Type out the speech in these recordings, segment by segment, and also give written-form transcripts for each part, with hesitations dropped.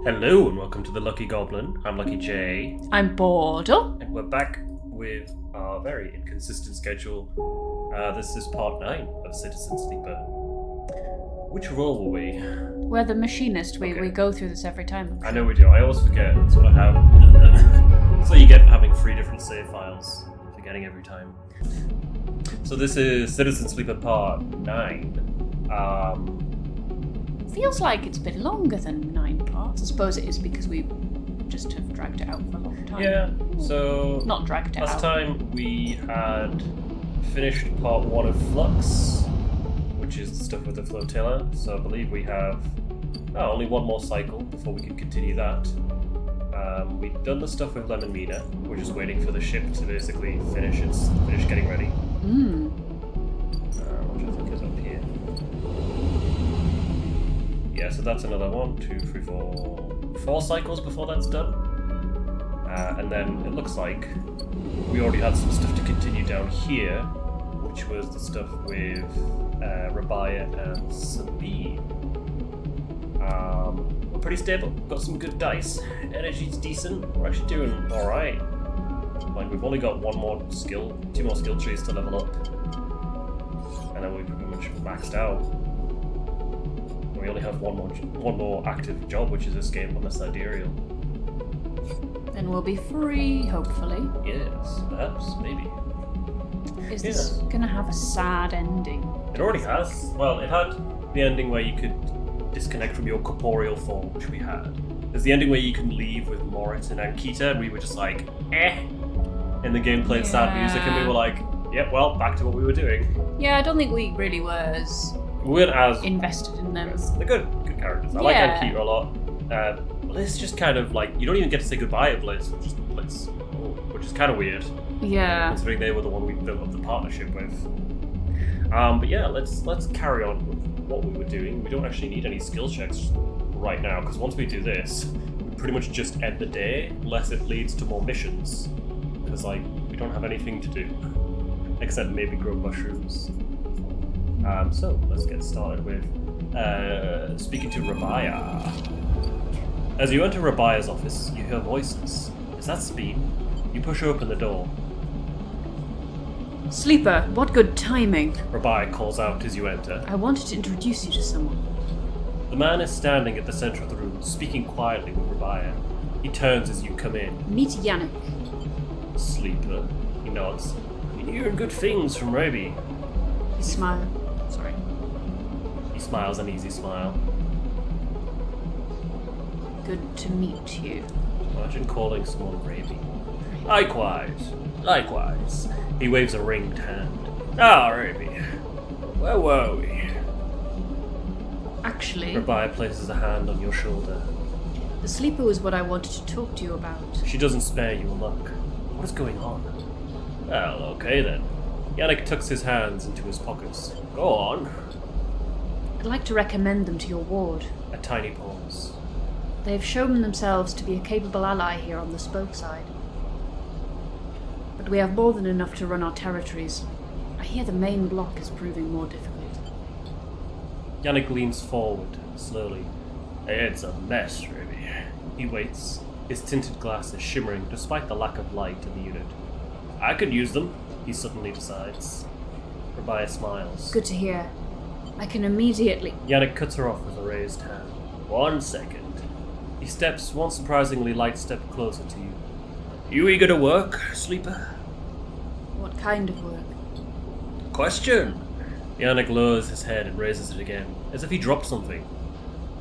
Hello and welcome to the Lucky Goblin. I'm Lucky J. I'm Bordo. And we're back with our very inconsistent schedule. This is part 9 of Citizen Sleeper. Which role were we? We're the machinist. We Okay. go through this every time. I know we do. I always forget. That's what I have. That's what you get for having 3 different save files. Forgetting every time. So this is Citizen Sleeper part 9. Feels like it's been longer than 9 parts. I suppose it is because we just have dragged it out for a long time. Yeah, so Not dragged it last out. time we had finished part 1 of Flux, which is the stuff with the Flotilla, so I believe we have only one more cycle before we can continue that. We've done the stuff with Lemon Mina. We're just waiting for the ship to basically finish getting ready. Which I think is up here. Yeah, so that's another 1, 2, 3, 4 cycles before that's done. And then it looks like we already had some stuff to continue down here, which was the stuff with Rabaya and Sabine. We're pretty stable, got some good dice, energy's decent, we're actually doing alright. Like, we've only got 2 more skill trees to level up. And then we're pretty much maxed out. We only have one more active job, which is escape on the Sidereal. Then we'll be free, hopefully. Yes, perhaps, maybe. Is this gonna have a sad ending? It already has. Well, it had the ending where you could disconnect from your corporeal form, which we had. There's the ending where you can leave with Moritz and Ankita, and we were just like, and the game played sad music, and we were like, yep, well, back to what we were doing. Yeah, I don't think we really were as We weren't as invested in them. They're good characters. I like Ankita a lot. Bliss just kind of like, you don't even get to say goodbye to Bliss, which is kind of weird. Yeah. Considering they were the one we built up the partnership with. But yeah, let's carry on with what we were doing. We don't actually need any skill checks right now, because once we do this, we pretty much just end the day, unless it leads to more missions. Because like, we don't have anything to do. Except maybe grow mushrooms. So let's get started with speaking to Rabaya. As you enter Rabaya's office, you hear voices. Is that Sabine? You push open the door. Sleeper, what good timing. Rabaya calls out as you enter. I wanted to introduce you to someone. The man is standing at the center of the room, speaking quietly with Rabaya. He turns as you come in. Meet Yannick. Sleeper. He nods. Been hearing good things from Raby. He smiled. Sorry. He smiles an easy smile. Good to meet you. Imagine calling someone Raby. Likewise. Likewise. He waves a ringed hand. Raby. Where were we? Actually, Rabaya places a hand on your shoulder. the sleeper was what I wanted to talk to you about. She doesn't spare you a look. What is going on? Well, okay then. Yannick tucks his hands into his pockets. Go on. I'd like to recommend them to your ward. A tiny pause. They have shown themselves to be a capable ally here on the spoke side. But we have more than enough to run our territories. I hear the main block is proving more difficult. Yannick leans forward, slowly. It's a mess, Raby. He waits, his tinted glasses shimmering despite the lack of light in the unit. I could use them, he suddenly decides. Rabaya smiles. Good to hear. I can immediately... Yannick cuts her off with a raised hand. 1 second. He steps 1 surprisingly light step closer to you. You eager to work, Sleeper? What kind of work? Question! Yannick lowers his head and raises it again, as if he dropped something.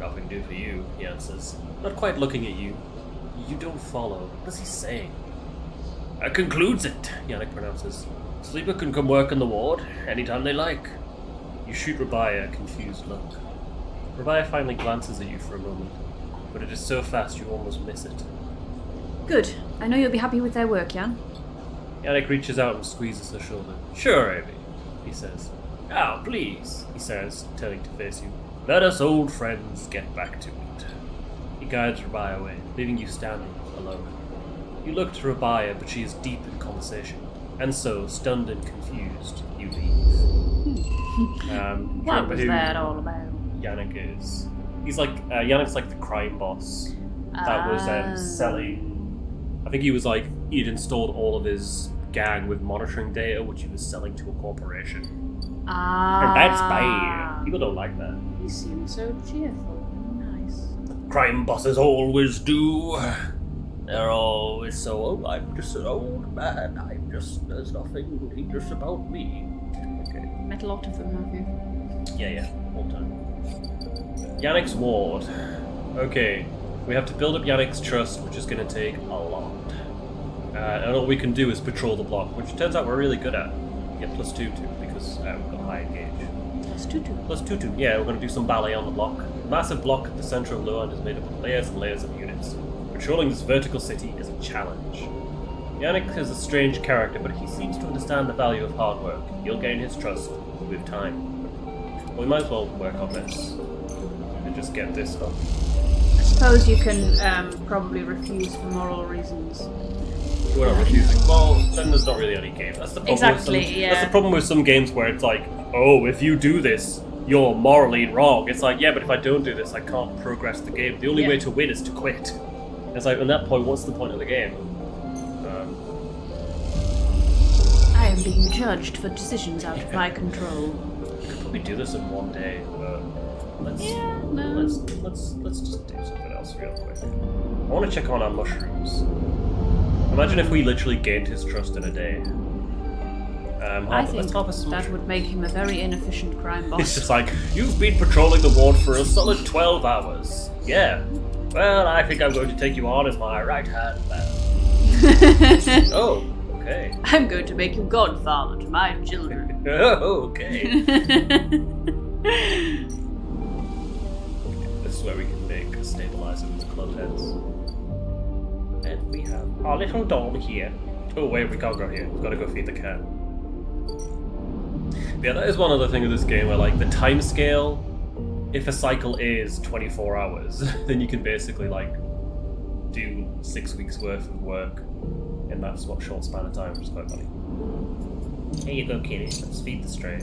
Nothing new for you, he answers, not quite looking at you. You don't follow. What is he saying? That concludes it, Yannick pronounces. Sleeper can come work in the ward anytime they like. You shoot Rabaya a confused look. Rabaya finally glances at you for a moment, but it is so fast you almost miss it. Good. I know you'll be happy with their work, Jan. Yannick reaches out and squeezes her shoulder. Sure, Amy, he says. Oh, please, he says, turning to face you. Let us old friends get back to it. He guides Rabaya away, leaving you standing alone. You look to Rabaya, but she is deep in conversation, and so, stunned and confused, you leave. What was that all about? Yannick is? He's like Yannick's like the crime boss that was selling. I think he was like, he'd installed all of his gang with monitoring data, which he was selling to a corporation. And that's bad. People don't like that. He seemed so cheerful. Nice. Crime bosses always do. They're always so, oh, I'm just an old man. There's nothing dangerous about me. Okay. Met a lot of them, have you? Yeah, all the time. Yannick's ward. Okay, we have to build up Yannick's trust, which is going to take a lot. And all we can do is patrol the block, which turns out we're really good at. Get plus 2 because we've got high engage. Plus 2. Plus 2. Yeah, we're going to do some ballet on the block. The massive block at the center of Luan is made up of layers and layers of units. Patrolling this vertical city is a challenge. Yannick is a strange character, but he seems to understand the value of hard work. You'll gain his trust with time. Well, we might as well work on this and just get this up. I suppose you can probably refuse for moral reasons. We're not refusing. Well, then there's not really any game. That's the problem. Exactly, with some, yeah. That's the problem with some games where it's like, oh, if you do this, you're morally wrong. It's like, yeah, but if I don't do this, I can't progress the game. The only way to win is to quit. It's like, at that point, what's the point of the game? I am being judged for decisions out of my control. We could probably do this in one day, but let's just do something else real quick. I want to check on our mushrooms. Imagine if we literally gained his trust in a day. I think that would make him a very inefficient crime boss. It's just like, you've been patrolling the ward for a solid 12 hours. Yeah. Well, I think I'm going to take you on as my right-hand man. Oh, okay. I'm going to make you godfather to my children. Oh, okay. This is where we can make a stabilizer with close heads. And we have our little doll here. Oh wait, we can't go here. We've got to go feed the cat. Yeah, that is one other thing of this game where, like, the time scale, if a cycle is 24 hours, then you can basically, like, do 6 weeks worth of work in that short span of time, which is quite funny. Here you go, kitty. Let's feed the stray.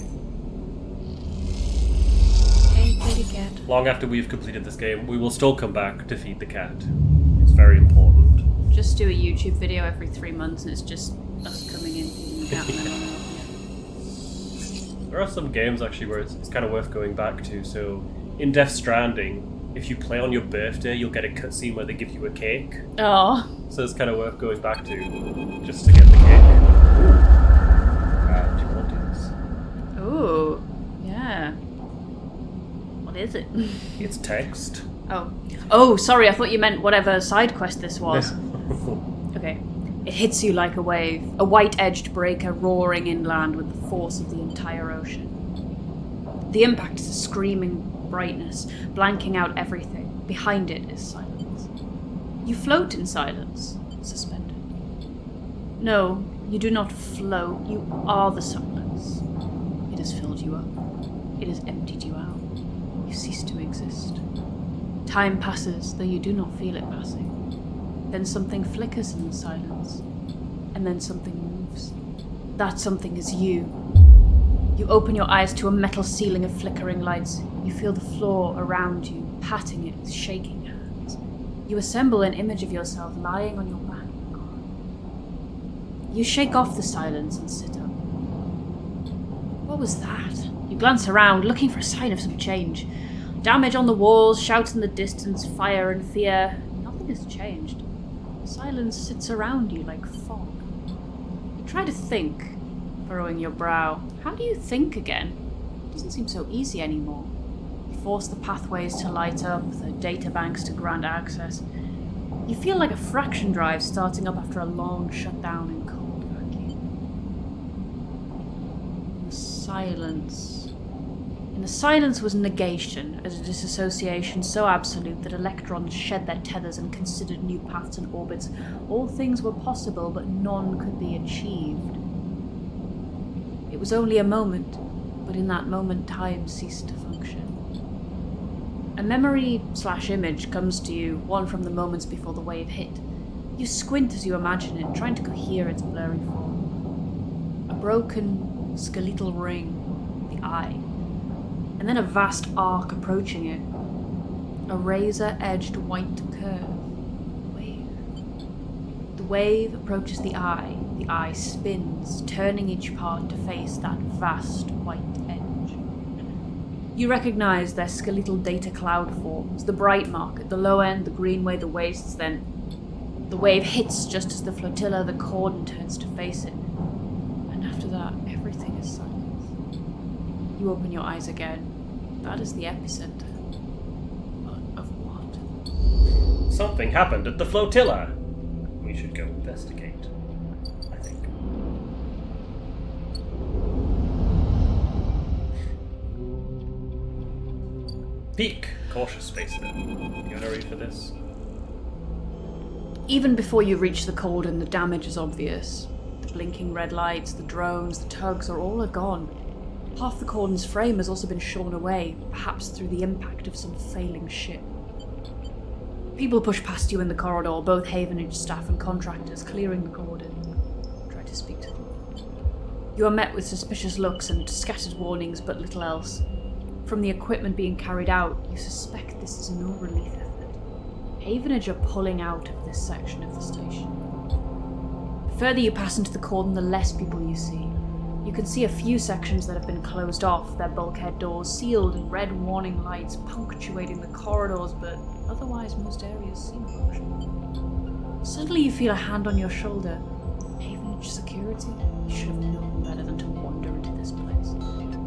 Hey, kitty cat. Long after we've completed this game, we will still come back to feed the cat. It's very important. Just do a YouTube video every 3 months and it's just us coming in feeding the cat. There are some games actually where it's kind of worth going back to. So in Death Stranding, if you play on your birthday, you'll get a cutscene where they give you a cake. Oh. So it's kind of worth going back to just to get the cake. Do you want to do this? Ooh, yeah. What is it? It's text. Oh, sorry, I thought you meant whatever side quest this was. Okay. It hits you like a wave, a white-edged breaker roaring inland with the force of the entire ocean. The impact is a screaming brightness, blanking out everything. Behind it is silence. You float in silence, suspended. No, you do not float, you are the silence. It has filled you up. It has emptied you out. You cease to exist. Time passes, though you do not feel it passing. Then something flickers in the silence, and then something moves. That something is you. You open your eyes to a metal ceiling of flickering lights. You feel the floor around you, patting it with shaking hands. You assemble an image of yourself lying on your back. You shake off the silence and sit up. What was that? You glance around, looking for a sign of some change. Damage on the walls, shouts in the distance, fire and fear. Nothing has changed. Silence sits around you like fog. You try to think, furrowing your brow. How do you think again? It doesn't seem so easy anymore. You force the pathways to light up, the databanks to grant access. You feel like a fraction drive starting up after a long shutdown in cold vacuum. In the silence was negation, as a disassociation so absolute that electrons shed their tethers and considered new paths and orbits. All things were possible, but none could be achieved. It was only a moment, but in that moment time ceased to function. A memory/image comes to you, one from the moments before the wave hit. You squint as you imagine it, trying to cohere its blurry form. A broken, skeletal ring, the eye. And then a vast arc approaching it. A razor-edged white curve. wave approaches the eye spins, turning each part to face that vast white edge. You recognize their skeletal data cloud forms, the bright mark at the low end, the greenway, the wastes, then the wave hits just as the flotilla, the cordon, turns to face it. And after that, everything is silence. You open your eyes again. That is the epicenter. But of what? Something happened at the flotilla. We should go investigate, I think. Peak. Cautious spaceman. You ready for this? Even before you reach the cordon, the damage is obvious. The blinking red lights, the drones, the tugs are all gone. Half the cordon's frame has also been shorn away, perhaps through the impact of some failing ship. People push past you in the corridor, both Havenage staff and contractors, clearing the cordon. Try to speak to them. You are met with suspicious looks and scattered warnings, but little else. From the equipment being carried out, you suspect this is no relief effort. Havenage are pulling out of this section of the station. The further you pass into the cordon, the less people you see. You can see a few sections that have been closed off, their bulkhead doors sealed and red warning lights punctuating the corridors, but otherwise most areas seem functional. Suddenly you feel a hand on your shoulder. Havenage security? You should have known better than to wander into this place.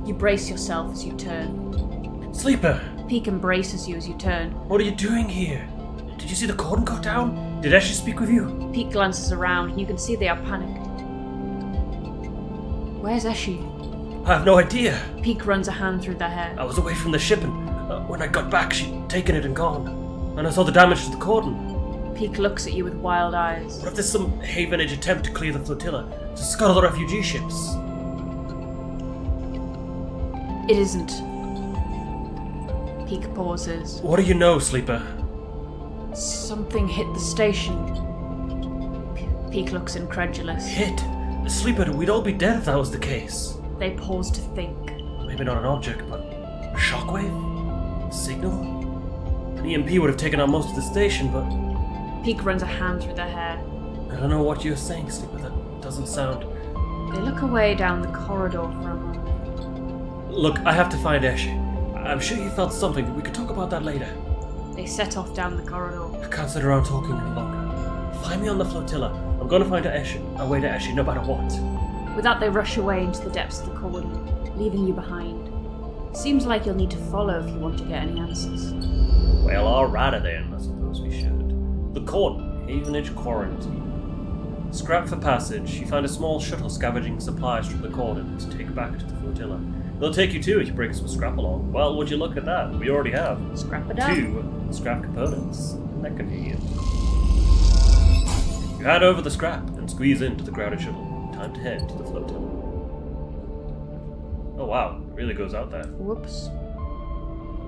You brace yourself as you turn. Sleeper! Peak embraces you as you turn. What are you doing here? Did you see the cordon go down? Did Eshe speak with you? Peak glances around and you can see they are panicked. Where's Eshe? I have no idea. Peak runs a hand through their hair. I was away from the ship and when I got back she'd taken it and gone. And I saw the damage to the cordon. Peak looks at you with wild eyes. What if there's some Havenage attempt to clear the flotilla, to scuttle the refugee ships? It isn't. Peak pauses. What do you know, Sleeper? Something hit the station. Peak looks incredulous. Hit? Sleeper, we'd all be dead if that was the case. They pause to think. Maybe not an object, but a shockwave? A signal? An EMP would have taken out most of the station, but... Peak runs a hand through their hair. I don't know what you're saying, Sleeper. That doesn't sound... They look away down the corridor for a moment. Look, I have to find Eshe. I'm sure you felt something, but we could talk about that later. They set off down the corridor. I can't sit around talking any longer. Find me on the flotilla. I'm going to find a way to Eshe, no matter what. With that, they rush away into the depths of the cordon, leaving you behind. Seems like you'll need to follow if you want to get any answers. Well, alrighty then. I suppose we should. The cordon, Havenage quarantine. Scrap for passage. You find a small shuttle scavenging supplies from the cordon to take back to the flotilla. They'll take you too if you bring some scrap along. Well, would you look at that? We already have Scrap it up. 2 scrap components. Isn't that convenient? You hand over the scrap and squeeze into the crowded shuttle. Time to head to the flotilla. Oh wow, it really goes out there. Whoops.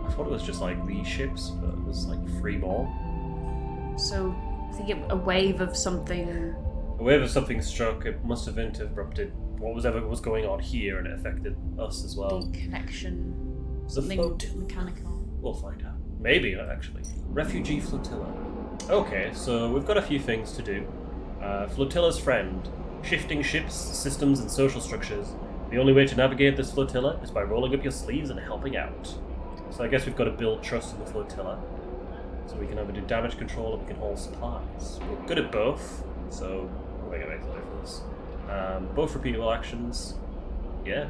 I thought it was just like these ships, but it was like 3 more. So, I think a wave of something... A wave of something struck. It must have interrupted whatever was going on here, and it affected us as well. Big connection. The Something flotilla. mechanical. We'll find out. Maybe, actually. Refugee flotilla. Okay, so we've got a few things to do. Flotilla's friend. Shifting ships, systems, and social structures. The only way to navigate this flotilla is by rolling up your sleeves and helping out. So I guess we've got to build trust in the flotilla. So we can either do damage control or we can haul supplies. We're good at both, so we'll make a big difference. Both repeatable actions. Yeah.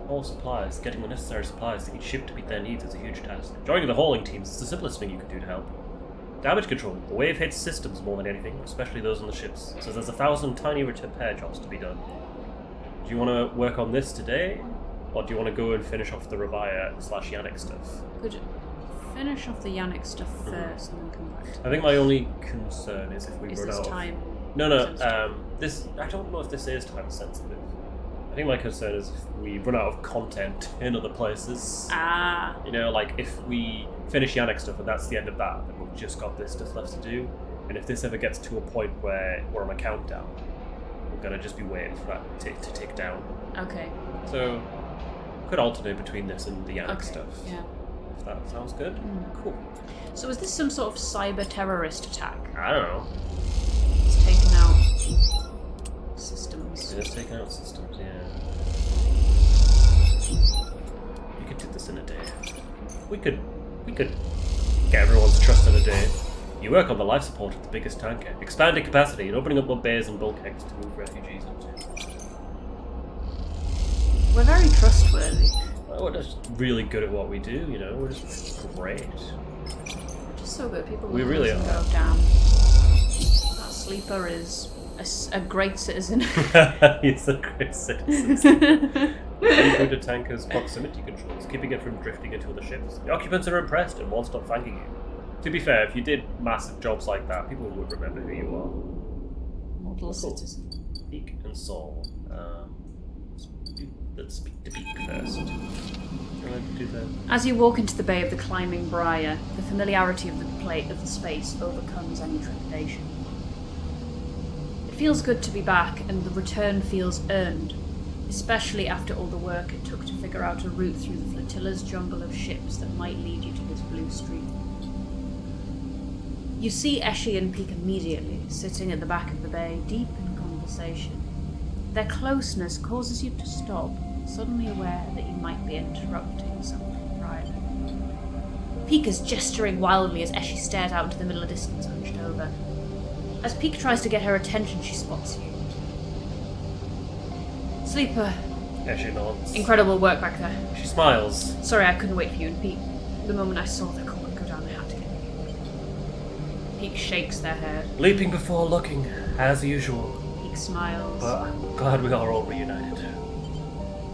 Haul supplies. Getting the necessary supplies to each ship to meet their needs is a huge task. Joining the hauling teams is the simplest thing you can do to help. Damage control. The wave hits systems more than anything, especially those on the ships. So there's 1,000 tiny repair jobs to be done. Do you want to work on this today? Or do you want to go and finish off the Rabaya/Yannick stuff? Could finish off the Yannick stuff first and then come back to I think my only concern is if we Is run this out time of... No, sensitive? this... I don't know if this is time sensitive. I think my concern is if we run out of content in other places. Ah. You know, like if we finish Yannick stuff and that's the end of that, then we've just got this stuff left to do. And if this ever gets to a point where we're on a countdown, we're gonna just be waiting for that to tick down. Okay. So, we could alternate between this and the Yannick stuff. Yeah. If that sounds good. Cool. So is this some sort of cyber terrorist attack? I don't know. It's taken out systems. It's taking out systems, yeah. You could do this in a day. We could get everyone's trust in a day. You work on the life support of the biggest tanker, expanding capacity and opening up more bays and bulkheads to move refugees into. We're very trustworthy. Well, we're just really good at what we do, you know. We're just great. We're just so good. People We really listen are. go down. That sleeper is a great citizen. He's a great citizen. Include a tanker's proximity controls, keeping it from drifting into other ships. The occupants are impressed and won't stop thanking you. To be fair, if you did massive jobs like that, people would remember who you are. Model citizen. Beak and Saul. Let's speak to Beak first. Do you want to do that? As you walk into the bay of the climbing briar, the familiarity of the space overcomes any trepidation. It feels good to be back, and the return feels earned, especially after all the work it took to figure out a route through the flotilla's jungle of ships that might lead you to this blue street. You see Eshi and Peak immediately, sitting at the back of the bay, deep in conversation. Their closeness causes you to stop, suddenly aware that you might be interrupting something private. Peak is gesturing wildly as Eshi stares out into the middle of distance, hunched over. As Peak tries to get her attention, she spots you. Sleeper. Yeah, she nods. Incredible work back there. She smiles. Sorry I couldn't wait for you and Peak. The moment I saw the cord go down, I had to get you. Peak shakes their head. Leaping before looking, as usual. Peak smiles. But I'm glad we are all reunited.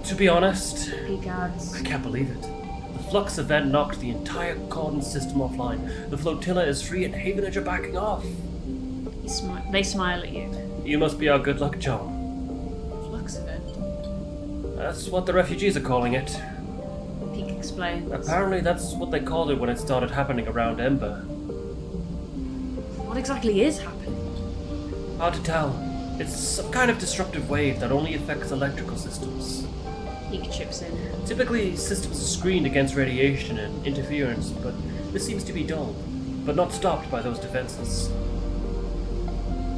To be honest, Peak adds. I can't believe it. The Flux event knocked the entire Cordon system offline. The Flotilla is free and Havenage are backing off. They smile at you. You must be our good luck charm. Flux event. That's what the refugees are calling it. Peak explains. Apparently that's what they called it when it started happening around Ember. What exactly is happening? Hard to tell. It's some kind of disruptive wave that only affects electrical systems. Peak chips in. Typically, systems are screened against radiation and interference, but this seems to be dulled, but not stopped by those defenses.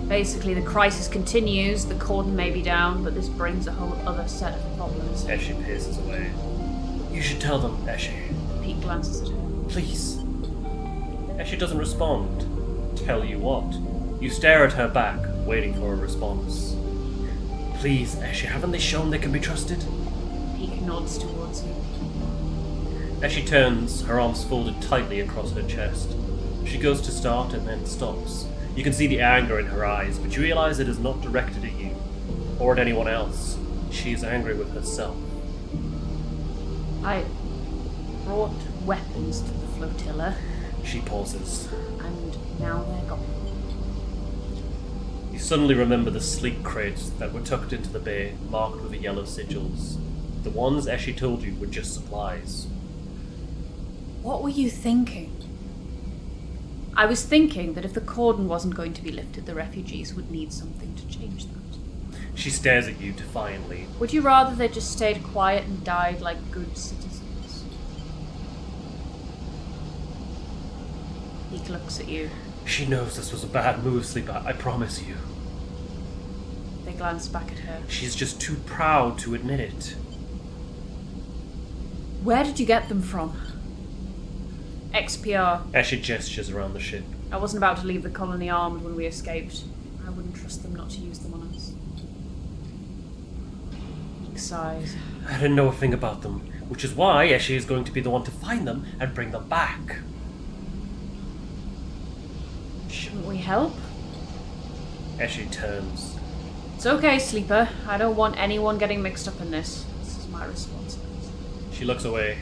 Basically, the crisis continues, the cordon may be down, but this brings a whole other set of problems. Eshi paces away. You should tell them, Eshi. Peak glances at her. Please. Eshi doesn't respond. Tell you what. You stare at her back, waiting for a response. Please, Eshi, haven't they shown they can be trusted? Peak nods towards you. Eshi turns, her arms folded tightly across her chest. She goes to start and then stops. You can see the anger in her eyes, but you realize it is not directed at you, or at anyone else. She is angry with herself. I brought weapons to the flotilla, She pauses. and now they're gone. You suddenly remember the sleek crates that were tucked into the bay, marked with the yellow sigils. The ones Eshi told you were just supplies. What were you thinking? I was thinking that if the cordon wasn't going to be lifted, the refugees would need something to change that. She stares at you defiantly. Would you rather they just stayed quiet and died like good citizens? He looks at you. She knows this was a bad move, Sleeper, I promise you. They glance back at her. She's just too proud to admit it. Where did you get them from? XPR. Eshi gestures around the ship. I wasn't about to leave the colony armed when we escaped. I wouldn't trust them not to use them on us. He sighs. I didn't know a thing about them, which is why Eshi is going to be the one to find them and bring them back. Shouldn't we help? Eshi turns. It's okay, Sleeper. I don't want anyone getting mixed up in this. This is my responsibility. She looks away.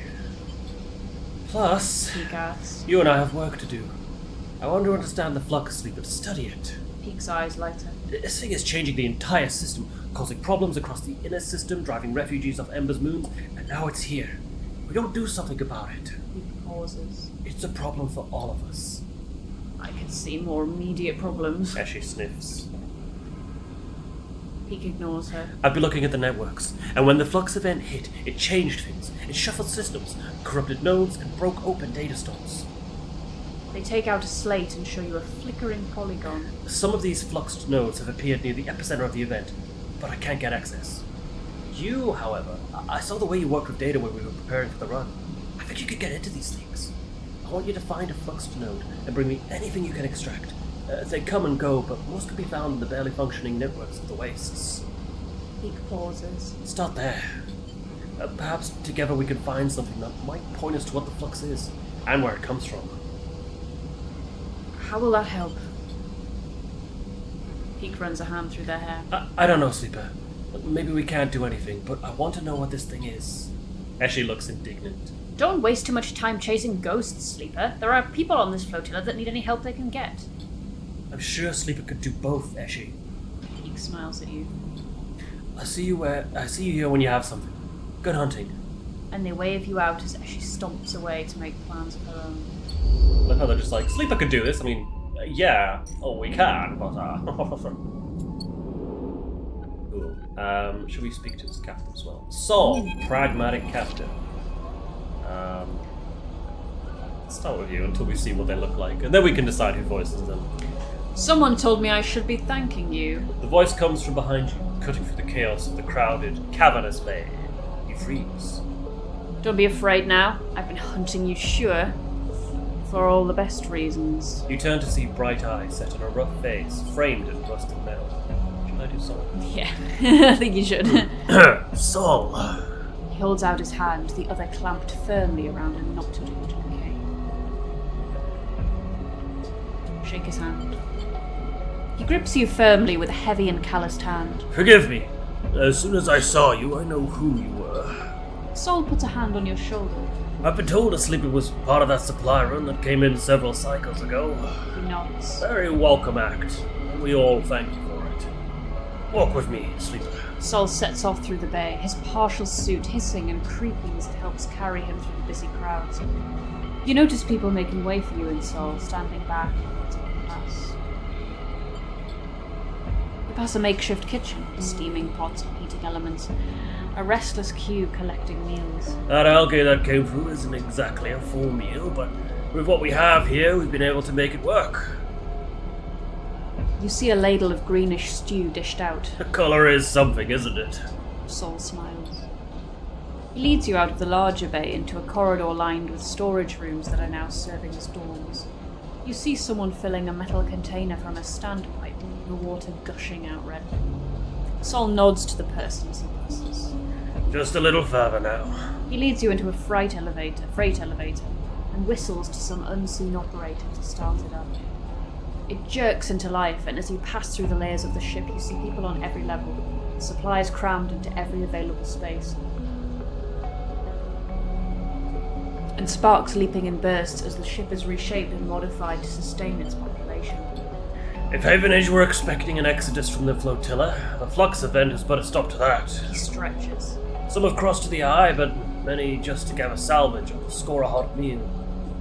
Plus, He gasps. you and I have work to do. I want to understand the Flux, Sleeper, to study it. Peak's eyes lighter. This thing is changing the entire system, causing problems across the inner system, driving refugees off Ember's moons, and now it's here. We don't do something about it. Peak pauses. It's a problem for all of us. I could see more immediate problems. Eshi sniffs. Peak ignores her. I've been looking at the networks, and when the Flux event hit, it changed things. It shuffled systems, corrupted nodes, and broke open data stores. They take out a slate and show you a flickering polygon. Some of these fluxed nodes have appeared near the epicenter of the event, but I can't get access. You, however, I saw the way you worked with data when we were preparing for the run. I think you could get into these things. I want you to find a fluxed node and bring me anything you can extract. They come and go, but most can be found in the barely functioning networks of the wastes. Peak pauses. Start there. Perhaps together we can find something that might point us to what the flux is, and where it comes from. How will that help? Peak runs a hand through their hair. I don't know, Sleeper. Maybe we can't do anything, but I want to know what this thing is. Ashley looks indignant. Don't waste too much time chasing ghosts, Sleeper. There are people on this flotilla that need any help they can get. I'm sure Sleeper could do both, Ashley. Peak smiles at you. I see you here when you have something. Good hunting. And they wave you out as she stomps away to make plans of her own. Look how they're just like, Sleeper could do this. I mean, yeah, we can, but Cool. Should we speak to this captain as well? Saul, pragmatic captain. Let's start with you until we see what they look like, and then we can decide who voices them. Someone told me I should be thanking you. The voice comes from behind you, cutting through the chaos of the crowded, cavernous bay. You freeze. Don't be afraid now. I've been hunting you, sure. For all the best reasons. You turn to see bright eyes set in a rough face, framed in rusted metal. Should I do Saul? Yeah, I think you should. Saul. He holds out his hand, the other clamped firmly around a knotted wooden cane. Shake his hand. He grips you firmly with a heavy and calloused hand. Forgive me. As soon as I saw you, I know who you were. Saul puts a hand on your shoulder. I've been told a Sleeper was part of that supply run that came in several cycles ago. He nods. Very welcome act, and we all thank you for it. Walk with me, Sleeper. Sol sets off through the bay, his partial suit hissing and creaking as it helps carry him through the busy crowds. You notice people making way for you and Sol, standing back as you pass. You pass a makeshift kitchen, steaming pots and heating elements, a restless queue collecting meals. That algae that came through isn't exactly a full meal, but with what we have here, we've been able to make it work. You see a ladle of greenish stew dished out. The color is something, isn't it? Sol smiles. He leads you out of the larger bay into a corridor lined with storage rooms that are now serving as dorms. You see someone filling a metal container from a standpipe, the water gushing out red. Sol nods to the person as he passes. Just a little further now. He leads you into a freight elevator, and whistles to some unseen operator to start it up. It jerks into life, and as you pass through the layers of the ship, you see people on every level, supplies crammed into every available space, and sparks leaping in bursts as the ship is reshaped and modified to sustain its population. If Havenage were expecting an exodus from the flotilla, the Flux event has put a stop to that. He stretches. Some have crossed to the eye, but many just to gather salvage or score a hot meal.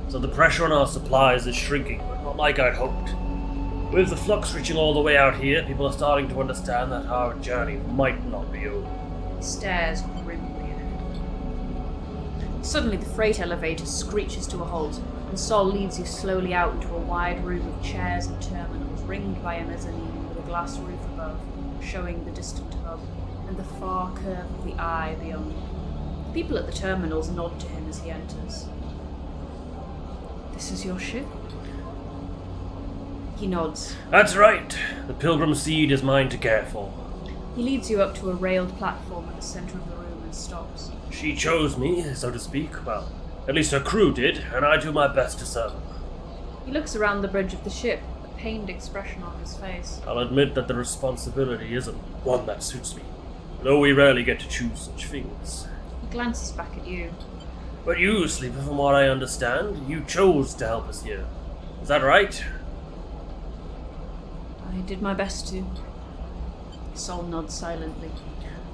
So the pressure on our supplies is shrinking, but not like I'd hoped. With the Flux reaching all the way out here, people are starting to understand that our journey might not be over. He stares grimly ahead. Suddenly the freight elevator screeches to a halt, and Sol leads you slowly out into a wide room of chairs and terminals, ringed by a mezzanine with a glass roof above, showing the distant hub, and the far curve of the eye beyond. The people at the terminals nod to him as he enters. This is your ship? He nods. That's right. The Pilgrim Seed is mine to care for. He leads you up to a railed platform in the center of the room and stops. She chose me, so to speak. Well, at least her crew did, and I do my best to serve them. He looks around the bridge of the ship, a pained expression on his face. I'll admit that the responsibility isn't one that suits me, though we rarely get to choose such things. He glances back at you. But you, Sleeper, from what I understand, you chose to help us here. Is that right? I did my best to. Sol nods silently.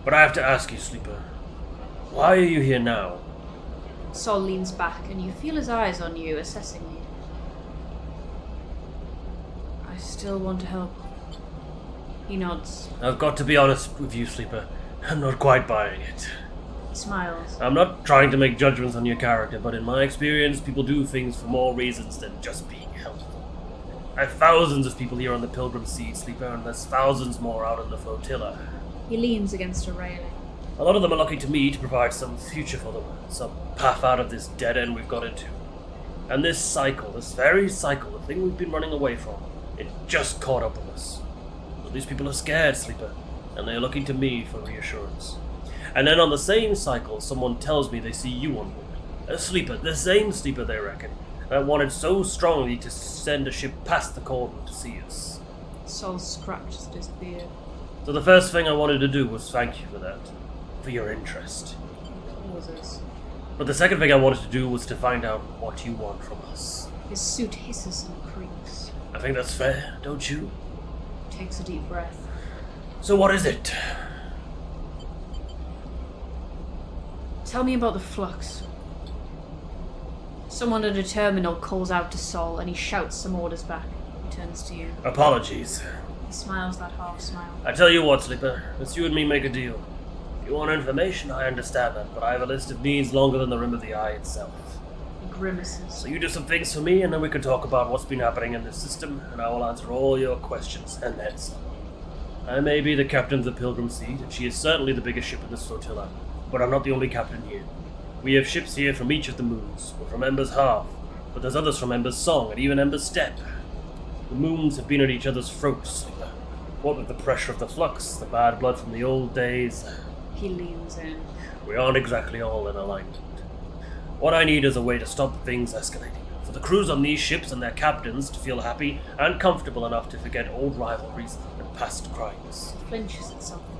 But I have to ask you, Sleeper, why are you here now? Sol leans back, and you feel his eyes on you, assessing you. I still want to help. He nods. I've got to be honest with you, Sleeper. I'm not quite buying it. He smiles. I'm not trying to make judgments on your character, but in my experience, people do things for more reasons than just being helpful. I have thousands of people here on the Pilgrim Seed, Sleeper, and there's thousands more out on the Flotilla. He leans against a railing. A lot of them are looking to me to provide some future for them, some path out of this dead end we've got into. And this cycle, this very cycle, the thing we've been running away from, it just caught up with us. But these people are scared, Sleeper, and they're looking to me for reassurance. And then on the same cycle, someone tells me they see you on board. A Sleeper, the same Sleeper they reckon, that wanted so strongly to send a ship past the cordon to see us. Sol scratches at his beard. So the first thing I wanted to do was thank you for that, for your interest. Pauses. But the second thing I wanted to do was to find out what you want from us. His suit hisses and creaks. I think that's fair, don't you? Takes a deep breath. So what is it? Tell me about the Flux. Someone at a terminal calls out to Sol and he shouts some orders back. He turns to you. Apologies. He smiles that half smile. I tell you what, Sleeper, let's you and me make a deal. If you want information, I understand that, but I have a list of needs longer than the rim of the eye itself. He grimaces. So you do some things for me, and then we can talk about what's been happening in this system, and I will answer all your questions, and then some. I may be the captain of the Pilgrim Seed, and she is certainly the biggest ship in this flotilla, but I'm not the only captain here. We have ships here from each of the moons, or from Ember's Half, but there's others from Ember's Song, and even Ember's Step. The moons have been at each other's throats. What with the pressure of the Flux, the bad blood from the old days. He leans in. We aren't exactly all in alignment. What I need is a way to stop things escalating. For the crews on these ships and their captains to feel happy and comfortable enough to forget old rivalries and past crimes. He flinches at something.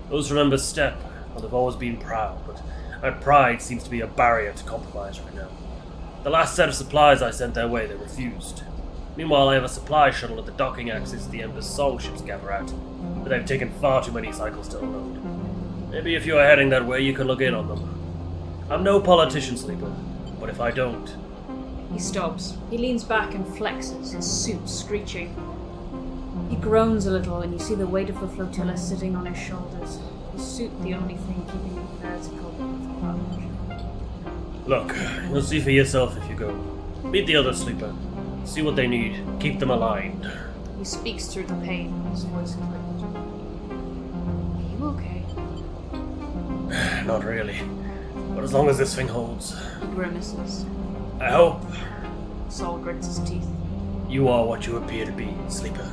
Those from Ember's Step, well, they've always been proud, but that pride seems to be a barrier to compromise right now. The last set of supplies I sent their way, they refused. Meanwhile, I have a supply shuttle at the docking axis the Ember's Song ships gather at, but they've taken far too many cycles to unload. Maybe if you are heading that way, you can look in on them. I'm no politician, Sleeper, but if I don't... He stops. He leans back and flexes, his suit screeching. He groans a little, and you see the weight of the flotilla sitting on his shoulders. His suit the only thing keeping him vertical with the plunge. Look, you'll see for yourself if you go. Meet the other Sleeper. See what they need. Keep them aligned. He speaks through the pain, his voice clipped. Are you okay? Not really. But as long as this thing holds. He grimaces. I hope Sol grits his teeth. you are what you appear to be, Sleeper.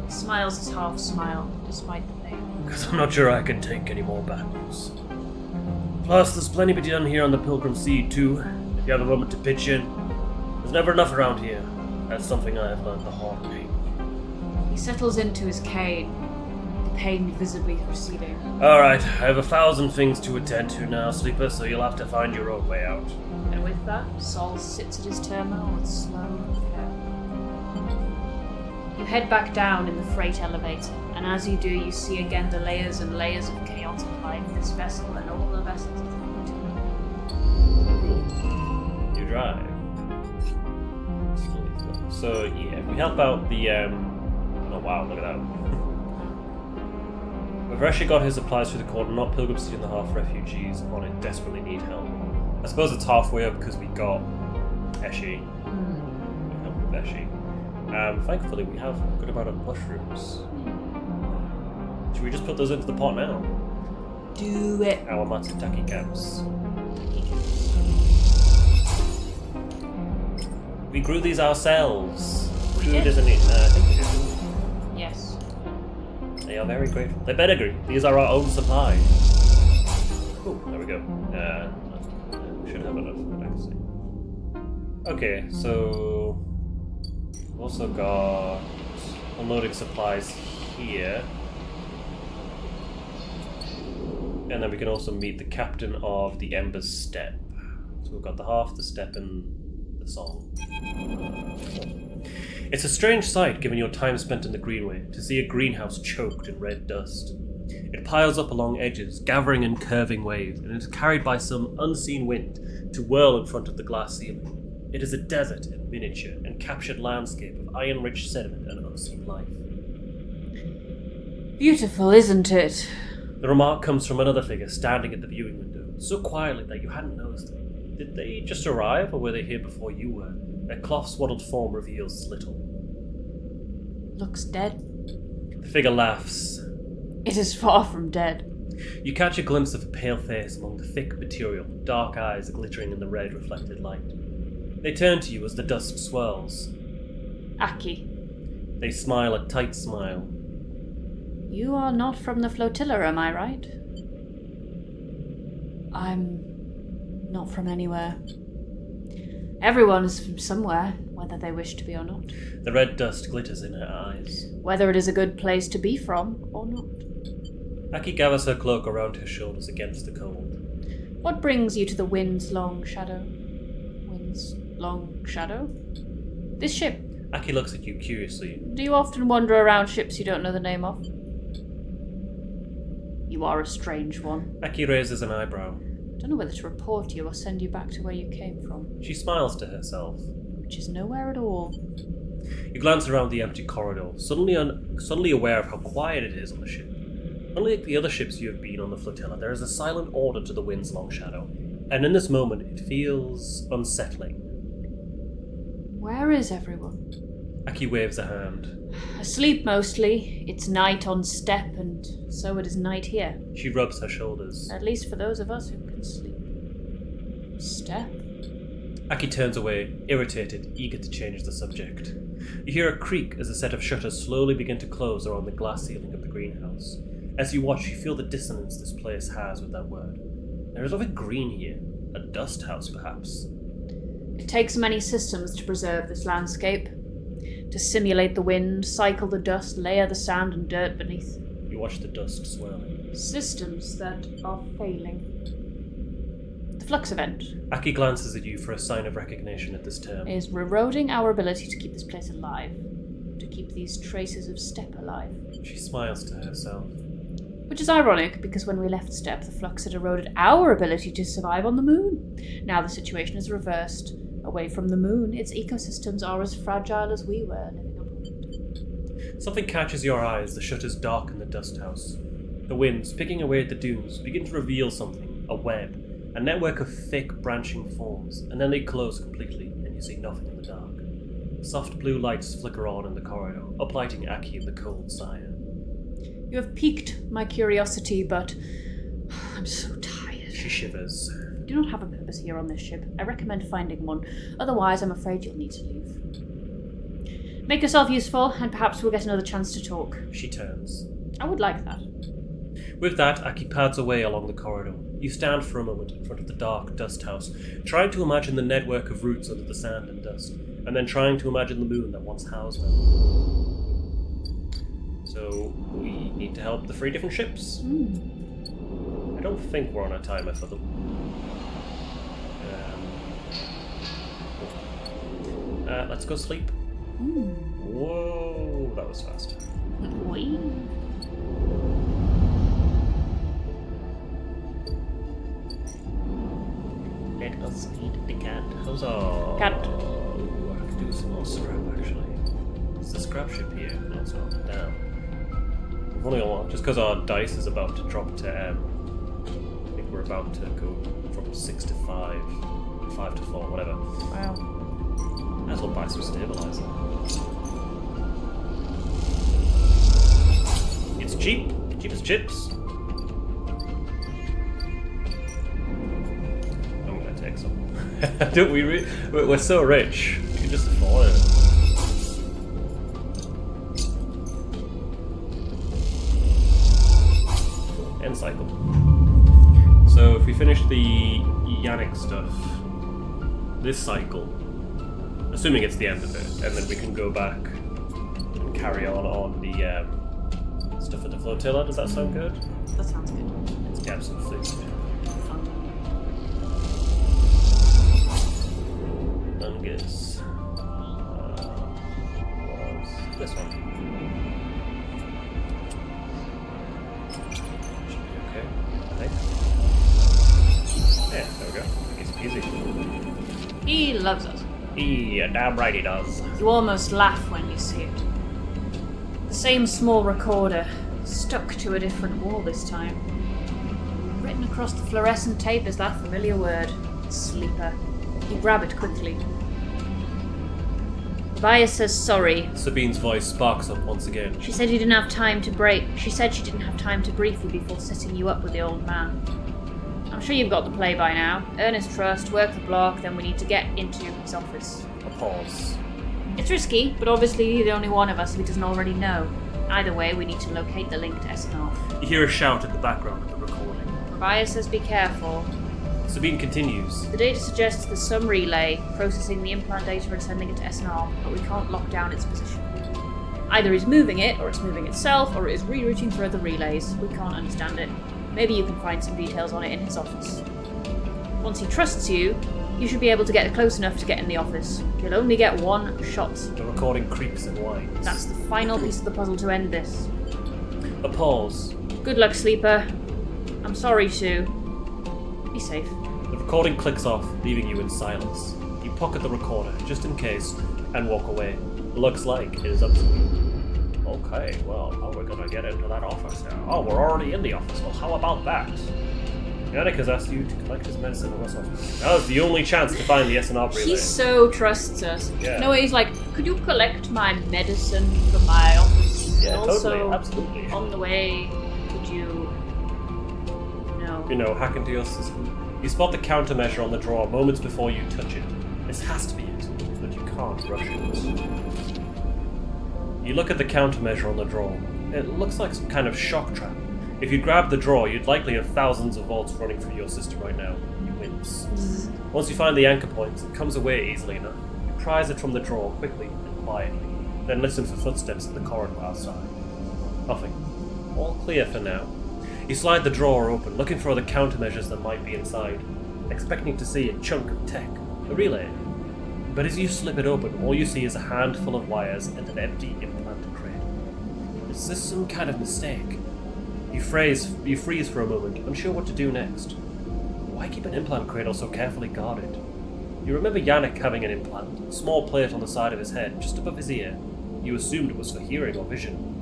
He smiles his half smile, despite the pain. Because I'm not sure I can take any more bad news. Plus, there's plenty to be done here on the Pilgrim Seed, too. If you have a moment to pitch in. There's never enough around here. That's something I have learned the hard way. He settles into his cane, the pain visibly receding. Alright, I have 1,000 things to attend to now, Sleeper, so you'll have to find your own way out. And with that, Sol sits at his terminal with slow care. You head back down in the freight elevator, and as you do, you see again the layers and layers of chaotic life this vessel and all the vessels of the flotilla. You drive. So, yeah, we help out the, oh wow, look at that. We've actually got his supplies through the cordon, not Pilgrim Seed and the half refugees on it desperately need help. I suppose it's halfway up because we got Eshi. We helped with Eshi. Thankfully, we have a good amount of mushrooms. Should we just put those into the pot now? Do it. Our Matsutake caps. We grew these ourselves. We Food did? isn't it? I think we did. Yes. They are very grateful. They better agree. These are our own supply. Oh, there we go. We should have enough, actually. Okay, so we've also got unloading supplies here. And then we can also meet the captain of the Ember's Step. So we've got the half, the step, and the song. It's a strange sight, given your time spent in the Greenway, to see a greenhouse choked in red dust. It piles up along edges, gathering in curving waves, and it is carried by some unseen wind to whirl in front of the glass ceiling. It is a desert in miniature and captured landscape of iron-rich sediment and unseen life. Beautiful, isn't it? The remark comes from another figure standing at the viewing window, so quietly that you hadn't noticed them. Did they just arrive, or were they here before you were? Their cloth-swaddled form reveals little. Looks dead. The figure laughs. It is far from dead. You catch a glimpse of a pale face among the thick material, dark eyes glittering in the red reflected light. They turn to you as the dust swirls. Aki. They smile a tight smile. You are not from the Flotilla, am I right? I'm not from anywhere. Everyone is from somewhere, whether they wish to be or not. The red dust glitters in her eyes. Whether it is a good place to be from or not. Aki gathers her cloak around her shoulders against the cold. What brings you to the Wind's Long Shadow? Wind's Long Shadow? This ship. Aki looks at you curiously. Do you often wander around ships you don't know the name of? You are a strange one. Aki raises an eyebrow. I don't know whether to report you or send you back to where you came from. She smiles to herself. Which is nowhere at all. You glance around the empty corridor, suddenly aware of how quiet it is on the ship. Unlike the other ships you have been on the Flotilla, there is a silent order to the Wind's Long Shadow, and in this moment it feels unsettling. Where is everyone? Aki waves a hand. Asleep mostly. It's night on step, and so it is night here. She rubs her shoulders. At least for those of us who can sleep. Step? Aki turns away, irritated, eager to change the subject. You hear a creak as a set of shutters slowly begin to close around the glass ceiling of the greenhouse. As you watch, you feel the dissonance this place has with that word. There is nothing green here. A dust house, perhaps. It takes many systems to preserve this landscape. To simulate the wind, cycle the dust, layer the sand and dirt beneath. You watch the dust swirling. Systems that are failing. The Flux event Aki glances at you for a sign of recognition at this term. is eroding our ability to keep this place alive. To keep these traces of step alive. She smiles to herself. Which is ironic, because when we left Step, the Flux had eroded our ability to survive on the moon. Now the situation is reversed. Away from the moon, its ecosystems are as fragile as we were living upon it. Something catches your eye as the shutters darken the dust house. The winds, picking away at the dunes, begin to reveal something, a web, a network of thick, branching forms, and then they close completely, and you see nothing in the dark. Soft blue lights flicker on in the corridor, uplighting Aki in the cold sire. You have piqued my curiosity, but I'm so tired. She shivers. You do not have a purpose here on this ship. I recommend finding one. Otherwise, I'm afraid you'll need to leave. Make yourself useful, and perhaps we'll get another chance to talk. She turns. I would like that. With that, Aki pads away along the corridor. You stand for a moment in front of the dark dust house, trying to imagine the network of roots under the sand and dust, and then trying to imagine the moon that once housed them. So, we need to help the 3 different ships. I don't think we're on a timer for them. Let's go sleep. Whoa, that was fast. Wee. Let us eat the cat. Huzzah! Cat. I have to do some more scrap, actually. Is the scrap ship here? No, it's not. Damn. We've only got one. Just because our dice is about to drop to M. I think we're about to go from 6 to 5. 5 to 4, whatever. Wow. Might as well buy some stabilizer. It's cheap. Cheap as chips. I'm gonna take some. Don't we? We're so rich. We can just afford it. End cycle. So if we finish the Yannick stuff this cycle, assuming it's the end of it, and then we can go back and carry on the stuff at the Flotilla. Does that sound good? That sounds good. Let's get some food. Fun. Fungus. Was this one? Should be okay, I think. Yeah, there we go. Easy. He loves us. Yeah, damn right he does. You almost laugh when you see it. The same small recorder, Stuck to a different wall this time. Written across the fluorescent tape is that familiar word, sleeper. You grab it quickly. Tobias says sorry. Sabine's voice sparks up once again. She said you didn't have time to She said she didn't have time to brief you before setting you up with the old man. I'm sure you've got the play by now. Earn his trust, work the block, then we need to get into his office. A pause. It's risky, but obviously you're the only one of us who doesn't already know. Either way, we need to locate the link to SNR. You hear a shout in the background of the recording. Tobias says be careful. Sabine continues. The data suggests there's some relay processing the implant data and sending it to SNR, but we can't lock down its position. Either he's moving it, or it's moving itself, or it is rerouting through other relays. We can't understand it. Maybe you can find some details on it in his office. Once he trusts you, you should be able to get close enough to get in the office. You'll only get one shot. The recording creaks and whines. That's the final piece of the puzzle to end this. A pause. Good luck, Sleeper. I'm sorry, Sue. Be safe. The recording clicks off, leaving you in silence. You pocket the recorder, just in case, and walk away. Looks like it is up to you. Okay, well, how are we gonna get into that office now? Oh, we're already in the office. Well, how about that? Yannick has asked you to collect his medicine in this office. That was the only chance to find the SNR relay. He so trusts us. Yeah. No, he's like, could you collect my medicine from my office? Yeah, And also, totally, absolutely. on the way, could you... No. Hack into your system. You spot the countermeasure on the drawer moments before you touch it. This has to be it, but you can't rush it. You look at the countermeasure on the drawer. It looks like some kind of shock trap. If you grab the drawer, you'd likely have thousands of volts running through your system right now. You wince. Once you find the anchor point, it comes away easily enough. You prise it from the drawer quickly and quietly, then listen for footsteps in the corridor outside. Nothing. All clear for now. You slide the drawer open, looking for other countermeasures that might be inside, expecting to see a chunk of tech, a relay. But as you slip it open, all you see is a handful of wires and an empty implant crate. Is this some kind of mistake? You freeze for a moment, unsure what to do next. Why keep an implant cradle so carefully guarded? You remember Yannick having an implant, a small plate on the side of his head, just above his ear. You assumed it was for hearing or vision.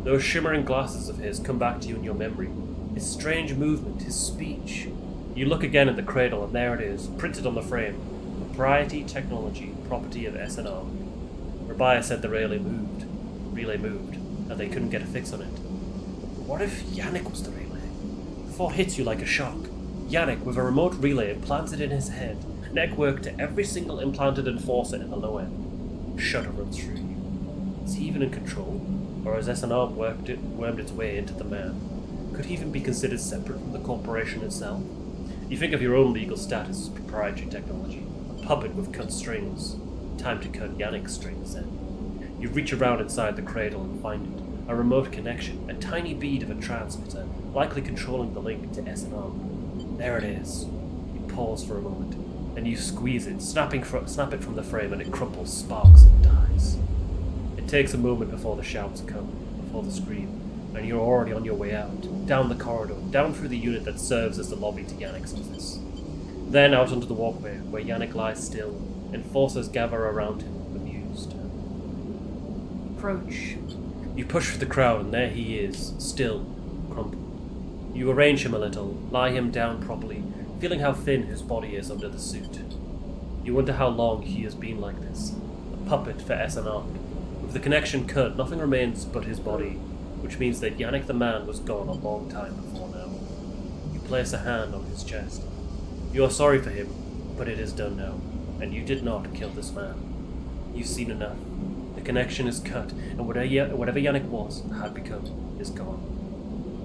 Those shimmering glasses of his come back to you in your memory. His strange movement, his speech. You look again at the cradle, and there it is, printed on the frame. Propriety technology, property of SNR. Rabia said the relay moved, and they couldn't get a fix on it. What if Yannick was the relay? The thought hits you like a shock. Yannick, with a remote relay implanted in his head, networked to every single implanted enforcer in the lower end. Shudder runs through you. Is he even in control? Or has SNR wormed its way into the man? Could he even be considered separate from the corporation itself? You think of your own legal status as proprietary technology, a puppet with cut strings. Time to cut Yannick's strings then. You reach around inside the cradle and find it. A remote connection, a tiny bead of a transmitter, likely controlling the link to SNR. There it is. You pause for a moment, then you squeeze it, snap it from the frame, and it crumples, sparks, and dies. It takes a moment before the shouts come, before the scream, and you're already on your way out, down the corridor, down through the unit that serves as the lobby to Yannick's office. Then out onto the walkway, where Yannick lies still, enforcers gather around him, amused. Approach. You push through the crowd, and there he is, still, crumpled. You arrange him a little, lie him down properly, feeling how thin his body is under the suit. You wonder how long he has been like this, a puppet for SNR. With the connection cut, nothing remains but his body, which means that Yannick the man was gone a long time before now. You place a hand on his chest. You are sorry for him, but it is done now, and you did not kill this man. You've seen enough. The connection is cut, and whatever Yannick was, had become, is gone.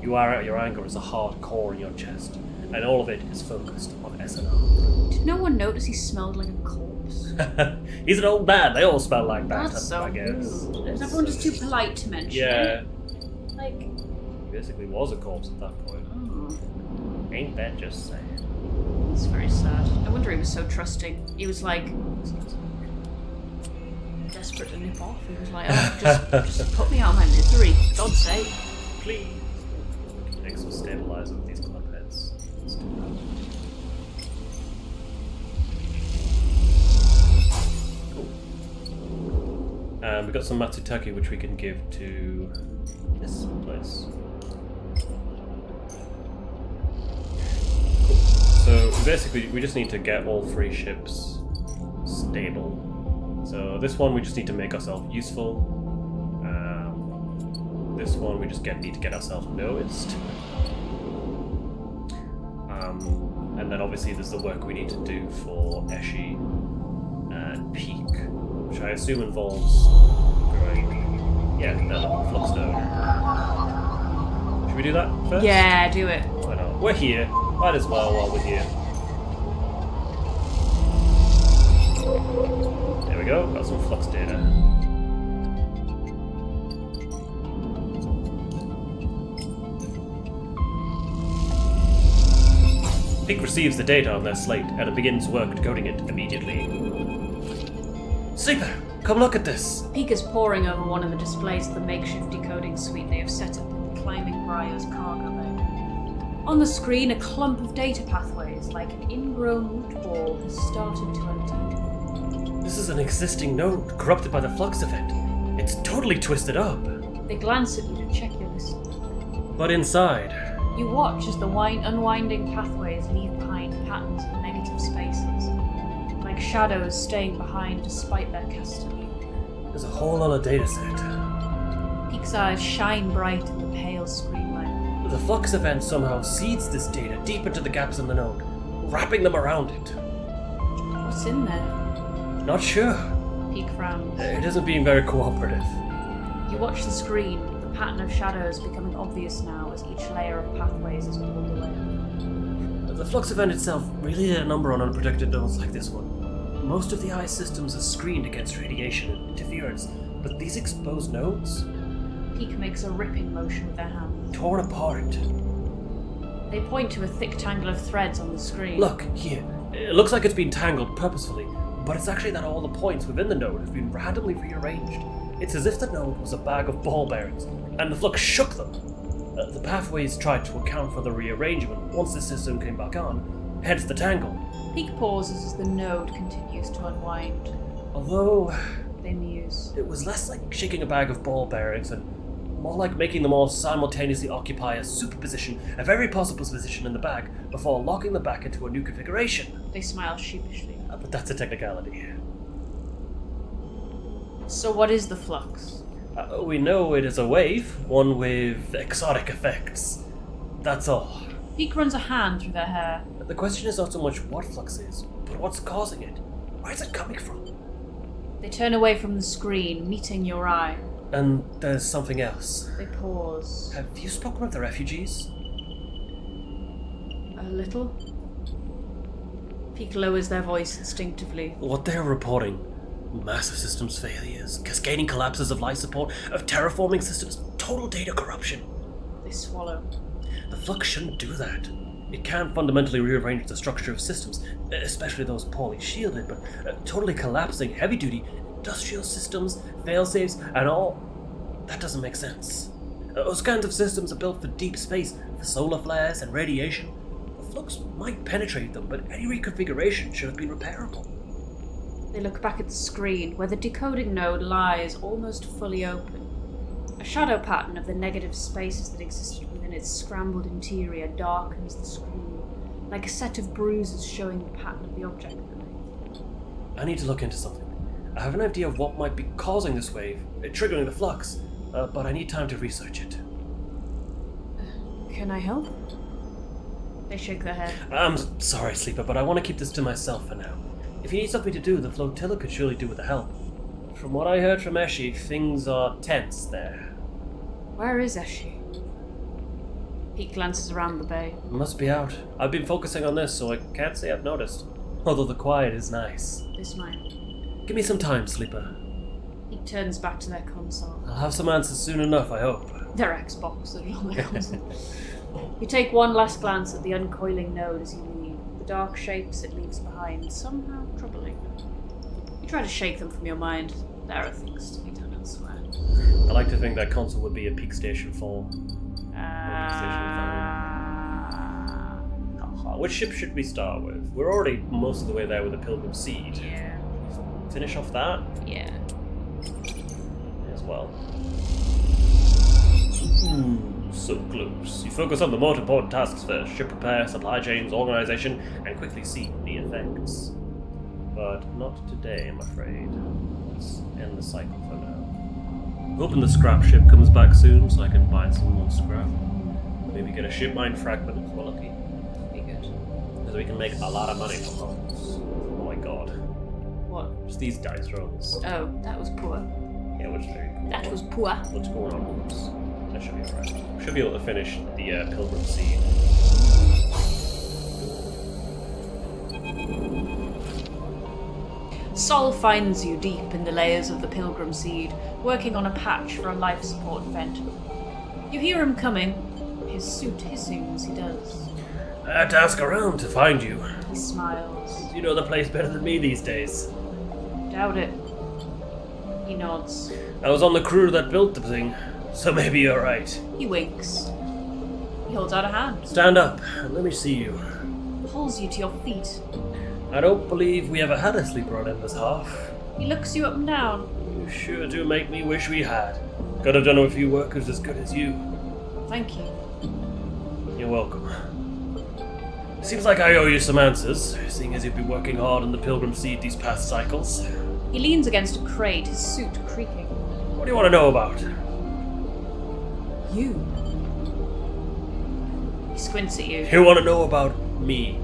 Your anger is a hard core in your chest, and all of it is focused on SNR. Did no one notice he smelled like a corpse? He's an old man, they all smell like that, That's so I guess. rude. Is everyone just too polite to mention Yeah. it? Like... He basically was a corpse at that point. Oh. Ain't that just sad? It's very sad. No wonder he was so trusting. He was like... desperate to nip off. He was like, oh, just put me out of my misery, for God's sake. Please. Take some stabilizer with these club heads. Let's do that. Cool. And we've got some Matsutake which we can give to this place. Cool. So basically we just need to get all 3 ships stable. So this one we just need to make ourselves useful. This one we just need to get ourselves noticed. And then obviously there's the work we need to do for Eshi and Peak, which I assume involves Flux node. Should we do that first? Yeah, do it. Why not? We're here. Might as well while we're here. There we go. Got some Flux data. Peak receives the data on their slate and it begins work decoding it immediately. Sleeper, come look at this! Peak is poring over one of the displays of the makeshift decoding suite they have set up in the Climbing Briar's cargo bay. On the screen, a clump of data pathways, like an ingrown root ball, has started to untangle. This is an existing node, corrupted by the Flux event. It's totally twisted up. They glance at you to check your listening. But inside... You watch as the unwinding pathways leave behind patterns of negative spaces, like shadows staying behind despite their casting. There's a whole other data set. Peak's eyes shine bright in the pale screen light. The Flux event somehow seeds this data deep into the gaps in the node, wrapping them around it. What's in there? Not sure. Peak frowns. It isn't being very cooperative. You watch the screen, the pattern of shadows becoming obvious now as each layer of pathways is pulled away. The Flux event itself really did a number on unprotected nodes like this one. Most of the eye systems are screened against radiation and interference, but these exposed nodes? Peak makes a ripping motion with their hand. Torn apart. They point to a thick tangle of threads on the screen. Look, here. It looks like it's been tangled purposefully, but it's actually that all the points within the node have been randomly rearranged. It's as if the node was a bag of ball bearings, and the Flux shook them. The pathways tried to account for the rearrangement once the system came back on, hence the tangle. Peak pauses as the node continues to unwind. Although... They muse. It was less like shaking a bag of ball bearings and more like making them all simultaneously occupy a superposition of every possible position in the bag before locking them back into a new configuration. They smile sheepishly. But that's a technicality. So what is the Flux? We know it is a wave, one with exotic effects. That's all. Peak runs a hand through their hair. The question is not so much what Flux is, but what's causing it. Where is it coming from? They turn away from the screen, meeting your eye. And there's something else. They pause. Have you spoken with the refugees? A little. Peak lowers their voice instinctively. What they're reporting, massive systems failures, cascading collapses of life support, of terraforming systems, total data corruption. They swallow. The Flux shouldn't do that. It can fundamentally rearrange the structure of systems, especially those poorly shielded, but totally collapsing heavy-duty industrial systems, failsafes, and all. That doesn't make sense. Those kinds of systems are built for deep space, for solar flares and radiation. The Flux might penetrate them, but any reconfiguration should have been repairable. They look back at the screen, where the decoding node lies almost fully open. A shadow pattern of the negative spaces that existed within its scrambled interior darkens the screen, like a set of bruises showing the pattern of the object beneath. I need to look into something. I have an idea of what might be causing this wave, triggering the Flux, but I need time to research it. Can I help? They shake their head. I'm sorry, Sleeper, but I want to keep this to myself for now. If you need something to do, the Flotilla could surely do with the help. From what I heard from Eshi, things are tense there. Where is Eshi? Peak glances around the bay. Must be out. I've been focusing on this, so I can't say I've noticed. Although the quiet is nice. They smile. Give me some time, Sleeper. He turns back to their console. I'll have some answers soon enough, I hope. Their Xbox that are on their console. You take one last glance at the uncoiling node as you leave. The dark shapes it leaves behind, somehow troubling. You try to shake them from your mind. There are things to be done elsewhere. I like to think that console would be a Peak Station 4. Which ship should we start with? We're already most of the way there with the Pilgrim Seed. Yeah. Finish off that? Yeah. well. So close. You focus on the most important tasks first: ship repair, supply chains, organization, and quickly see the effects. But not today, I'm afraid. Let's end the cycle for now. Hoping the scrap ship comes back soon so I can buy some more scrap. Maybe get a ship mine fragment if we're lucky. Be good. Because we can make a lot of money from those. Oh my god. What? Just these dice rolls. Oh, that was poor. Yeah, which is very cool. That was poor. What's going on with this? That should be alright. Should be able to finish the Pilgrim Seed. Sol finds you deep in the layers of the Pilgrim Seed, working on a patch for a life support vent. You hear him coming, his suit hissing as he does. I had to ask around to find you. He smiles. You know the place better than me these days. Doubt it. He nods. I was on the crew that built the thing, so maybe you're right. He winks. He holds out a hand. Stand up and let me see you. Pulls you to your feet. I don't believe we ever had a sleeper on Ember's half. He looks you up and down. You sure do make me wish we had. Could have done with a few workers as good as you. Thank you. You're welcome. Seems like I owe you some answers, seeing as you've been working hard on the Pilgrim Seed these past cycles. He leans against a crate, his suit creaking. What do you want to know about? You. He squints at you. You want to know about me?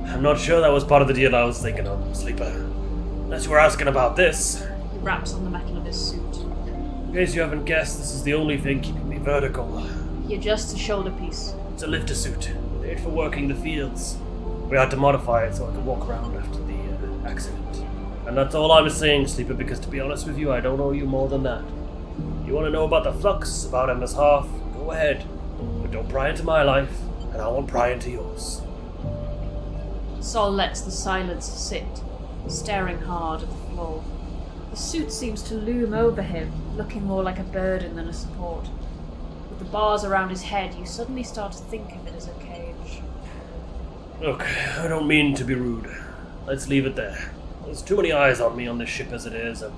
I'm not sure that was part of the deal I was thinking of, Sleeper. Unless you were asking about this. He raps on the metal of his suit. In case you haven't guessed, this is the only thing keeping me vertical. He adjusts a shoulder piece. It's a lifter suit, made for working the fields. We had to modify it so I could walk around after the accident. And that's all I was saying, Sleeper, because to be honest with you, I don't owe you more than that. You want to know about the Flux, about Ember's half? Go ahead. But don't pry into my life, and I won't pry into yours. Sol lets the silence sit, staring hard at the floor. The suit seems to loom over him, looking more like a burden than a support. With the bars around his head, you suddenly start to think of it as a cage. Look, I don't mean to be rude. Let's leave it there. There's too many eyes on me on this ship as it is, and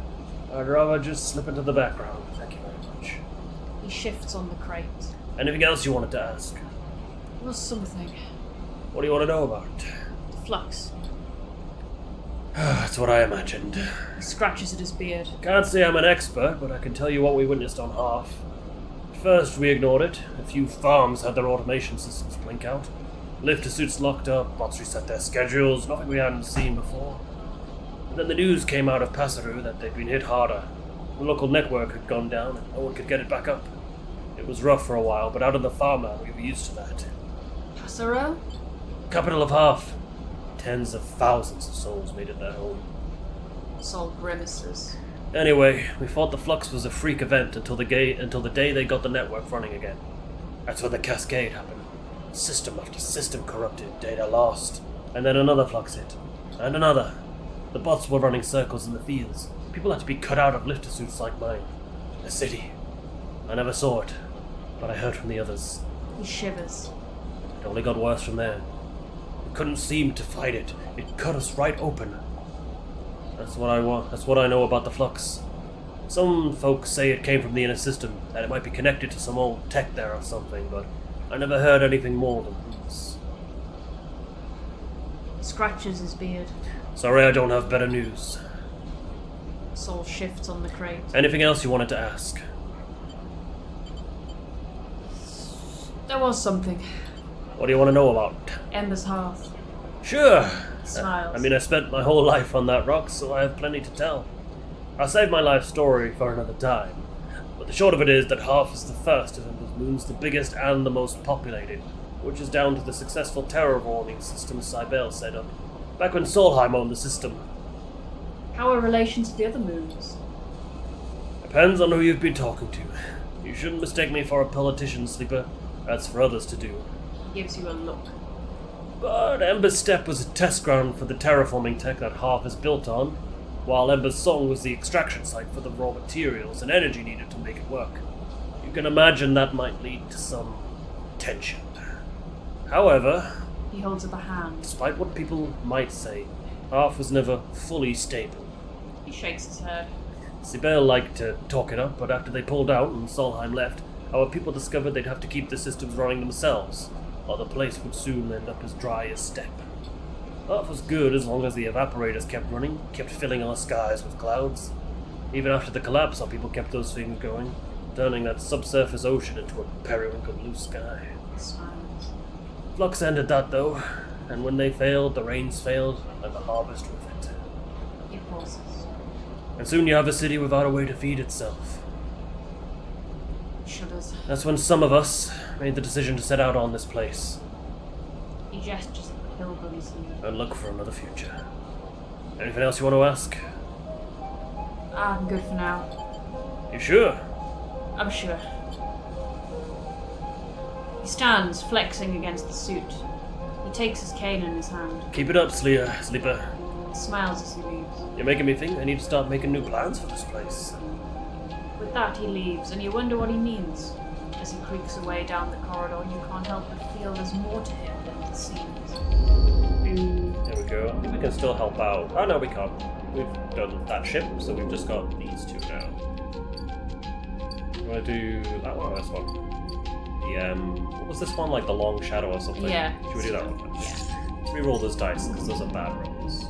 I'd rather just slip into the background. Thank you very much. He shifts on the crate. Anything else you wanted to ask? Was something. What do you want to know about? The Flux. That's what I imagined. He scratches at his beard. Can't say I'm an expert, but I can tell you what we witnessed on half. At first, we ignored it. A few farms had their automation systems blink out. Lifter suits locked up, bots reset their schedules, nothing we hadn't seen before. And then the news came out of Passeru that they'd been hit harder. The local network had gone down and no one could get it back up. It was rough for a while, but out of the farmland we were used to that. Passero? Capital of half. Tens of thousands of souls made it their home. Sol grimaces. Anyway, we thought the Flux was a freak event until the day they got the network running again. That's when the cascade happened. System after system corrupted, data lost, and then another Flux hit, and another. The bots were running circles in the fields. People had to be cut out of lifter suits like mine. The city. I never saw it, but I heard from the others. He shivers. It only got worse from there. We couldn't seem to fight it. It cut us right open. That's what I know about the Flux. Some folks say it came from the inner system, that it might be connected to some old tech there or something, but I never heard anything more than this. He scratches his beard. Sorry I don't have better news. Sol shifts on the crate. Anything else you wanted to ask? There was something. What do you want to know about? Ember's hearth. Sure. Smiles. I spent my whole life on that rock, so I have plenty to tell. I'll save my life story for another time. But the short of it is that half is the first of Ember's moons, the biggest and the most populated, which is down to the successful terraforming system Cybele set up, back when Solheim owned the system. How are relations to the other moons? Depends on who you've been talking to. You shouldn't mistake me for a politician, Sleeper. That's for others to do. He gives you a look. But Ember's Step was a test ground for the terraforming tech that half is built on, while Ember's Song was the extraction site for the raw materials and energy needed to make it work. You can imagine that might lead to some tension. However, He holds up a hand. despite what people might say, half was never fully stable. He shakes his head. Sibel liked to talk it up, but after they pulled out and Solheim left, our people discovered they'd have to keep the systems running themselves, or the place would soon end up as dry as steppe. That was good as long as the evaporators kept running, kept filling our skies with clouds. Even after the collapse, our people kept those things going, turning that subsurface ocean into a periwinkle blue sky. Smiles. Flux ended that though, and when they failed, the rains failed, and the harvest with it. He pauses. And soon you have a city without a way to feed itself. Shudders. That's when some of us made the decision to set out on this place He gestures at the hillbilly scene. and look for another future. Anything else you want to ask? I'm good for now. You sure? I'm sure. He stands, flexing against the suit. He takes his cane in his hand. Keep it up, Sleeper. He smiles as he leaves. You're making me think I need to start making new plans for this place. With that, he leaves, and you wonder what he means. As he creaks away down the corridor, you can't help but feel there's more to him than it seems. There we go. I think we can still help out. Oh no, we can't. We've done that ship, so we've just got these two now. You want to do that one or this one? The, what was this one? Like the long shadow or something? Yeah. Should we do that one? Yeah. Let's re-roll those dice, because those are bad rolls.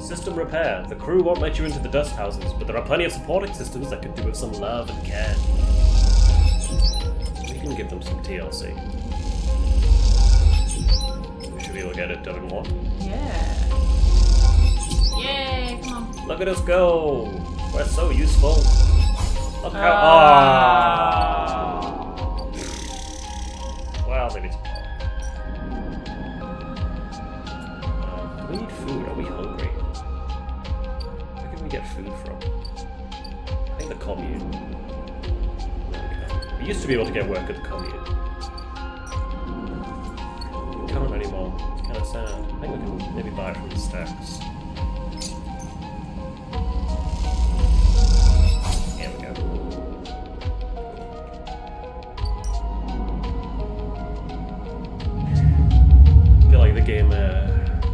System repair. The crew won't let you into the dust houses, but there are plenty of supporting systems that could do with some love and care. We can give them some TLC. We should be able to get it done in one. Yeah. Yay, come on. Look at us go! We're so useful. Look how. Well, maybe it's. Do we need food? Are we hungry? Where can we get food from? I think the commune. We used to be able to get work at the commune. We can't anymore. It's kind of sad. I think we can maybe buy it from the stacks. Here we go. I feel like the game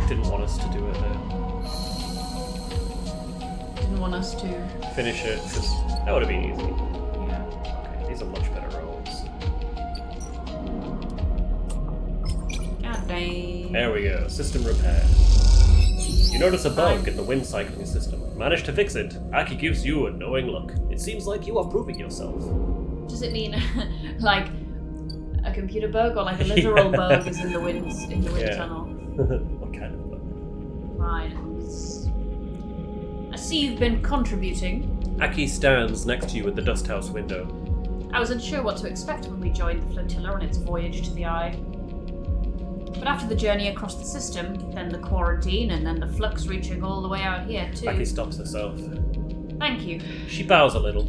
didn't want us to do it there. Didn't want us to. Finish it, because that would have been easy. Yeah. Okay, these are much better rolls. God dang. There we go, system repair. You notice a bug in the wind cycling system. Managed to fix it. Aki gives you a knowing look. It seems like you are proving yourself. Does it mean like a computer bug or like a literal bug is in the wind tunnel? What kind of bug? Right. I see you've been contributing. Aki stands next to you at the dust house window. I was unsure what to expect when we joined the Flotilla on its voyage to the Eye. But after the journey across the system, then the quarantine, and then the Flux reaching all the way out here too. Aki stops herself. Thank you. She bows a little.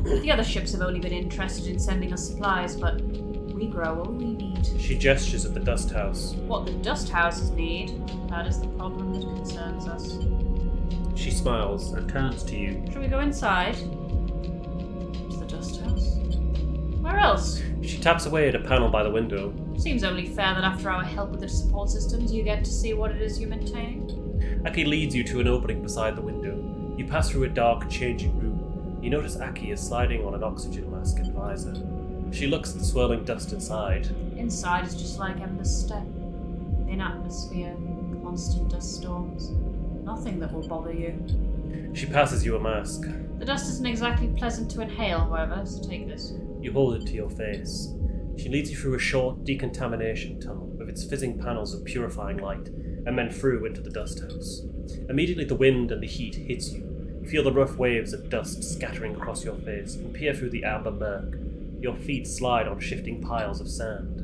The other ships have only been interested in sending us supplies, but we grow all we need. She gestures at the dust house. What the dust houses need, that is the problem that concerns us. She smiles and turns to you. Shall we go inside? To the dust house? Where else? She taps away at a panel by the window. Seems only fair that after our help with the support systems, you get to see what it is you're maintaining. Aki leads you to an opening beside the window. You pass through a dark, changing room. You notice Aki is sliding on an oxygen mask and visor. She looks at the swirling dust inside. Inside is just like Ember's Step. Thin atmosphere, constant dust storms. Nothing that will bother you. She passes you a mask. The dust isn't exactly pleasant to inhale, however, so take this. You hold it to your face. She leads you through a short decontamination tunnel with its fizzing panels of purifying light, and then through into the dust house. Immediately the wind and the heat hits you. You feel the rough waves of dust scattering across your face and peer through the amber murk. Your feet slide on shifting piles of sand.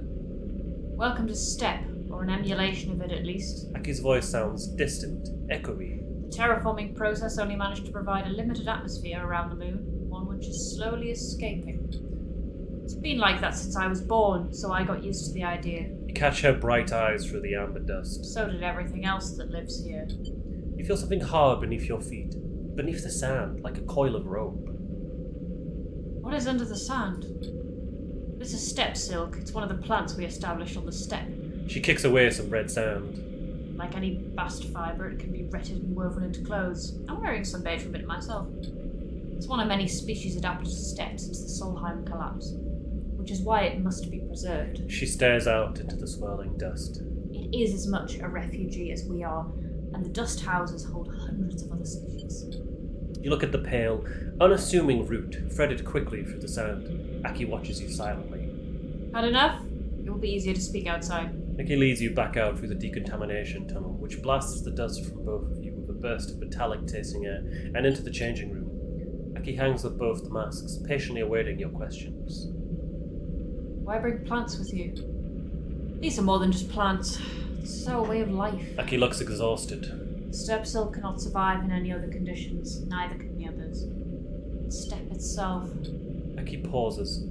Welcome to Step, or an emulation of it at least. Aki's voice sounds distant, echoey. The terraforming process only managed to provide a limited atmosphere around the moon, one which is slowly escaping. It's been like that since I was born, so I got used to the idea. You catch her bright eyes through the amber dust. So did everything else that lives here. You feel something hard beneath your feet, beneath the sand, like a coil of rope. What is under the sand? This is steppe silk. It's one of the plants we established on the steppe. She kicks away some red sand. Like any bast fibre, it can be retted and woven into clothes. I'm wearing some beige from it myself. It's one of many species adapted to steppe since the Solheim collapse, which is why it must be preserved. She stares out into the swirling dust. It is as much a refugee as we are, and the dust houses hold hundreds of other species. You look at the pale, unassuming root threaded quickly through the sand. Aki watches you silently. Had enough? It will be easier to speak outside. Aki leads you back out through the decontamination tunnel, which blasts the dust from both of you with a burst of metallic tasting air, and into the changing room. Aki hangs with both the masks, patiently awaiting your questions. Why bring plants with you? These are more than just plants. This is our way of life. Aki looks exhausted. The steppe silk cannot survive in any other conditions, neither can the others. The steppe itself. Aki pauses,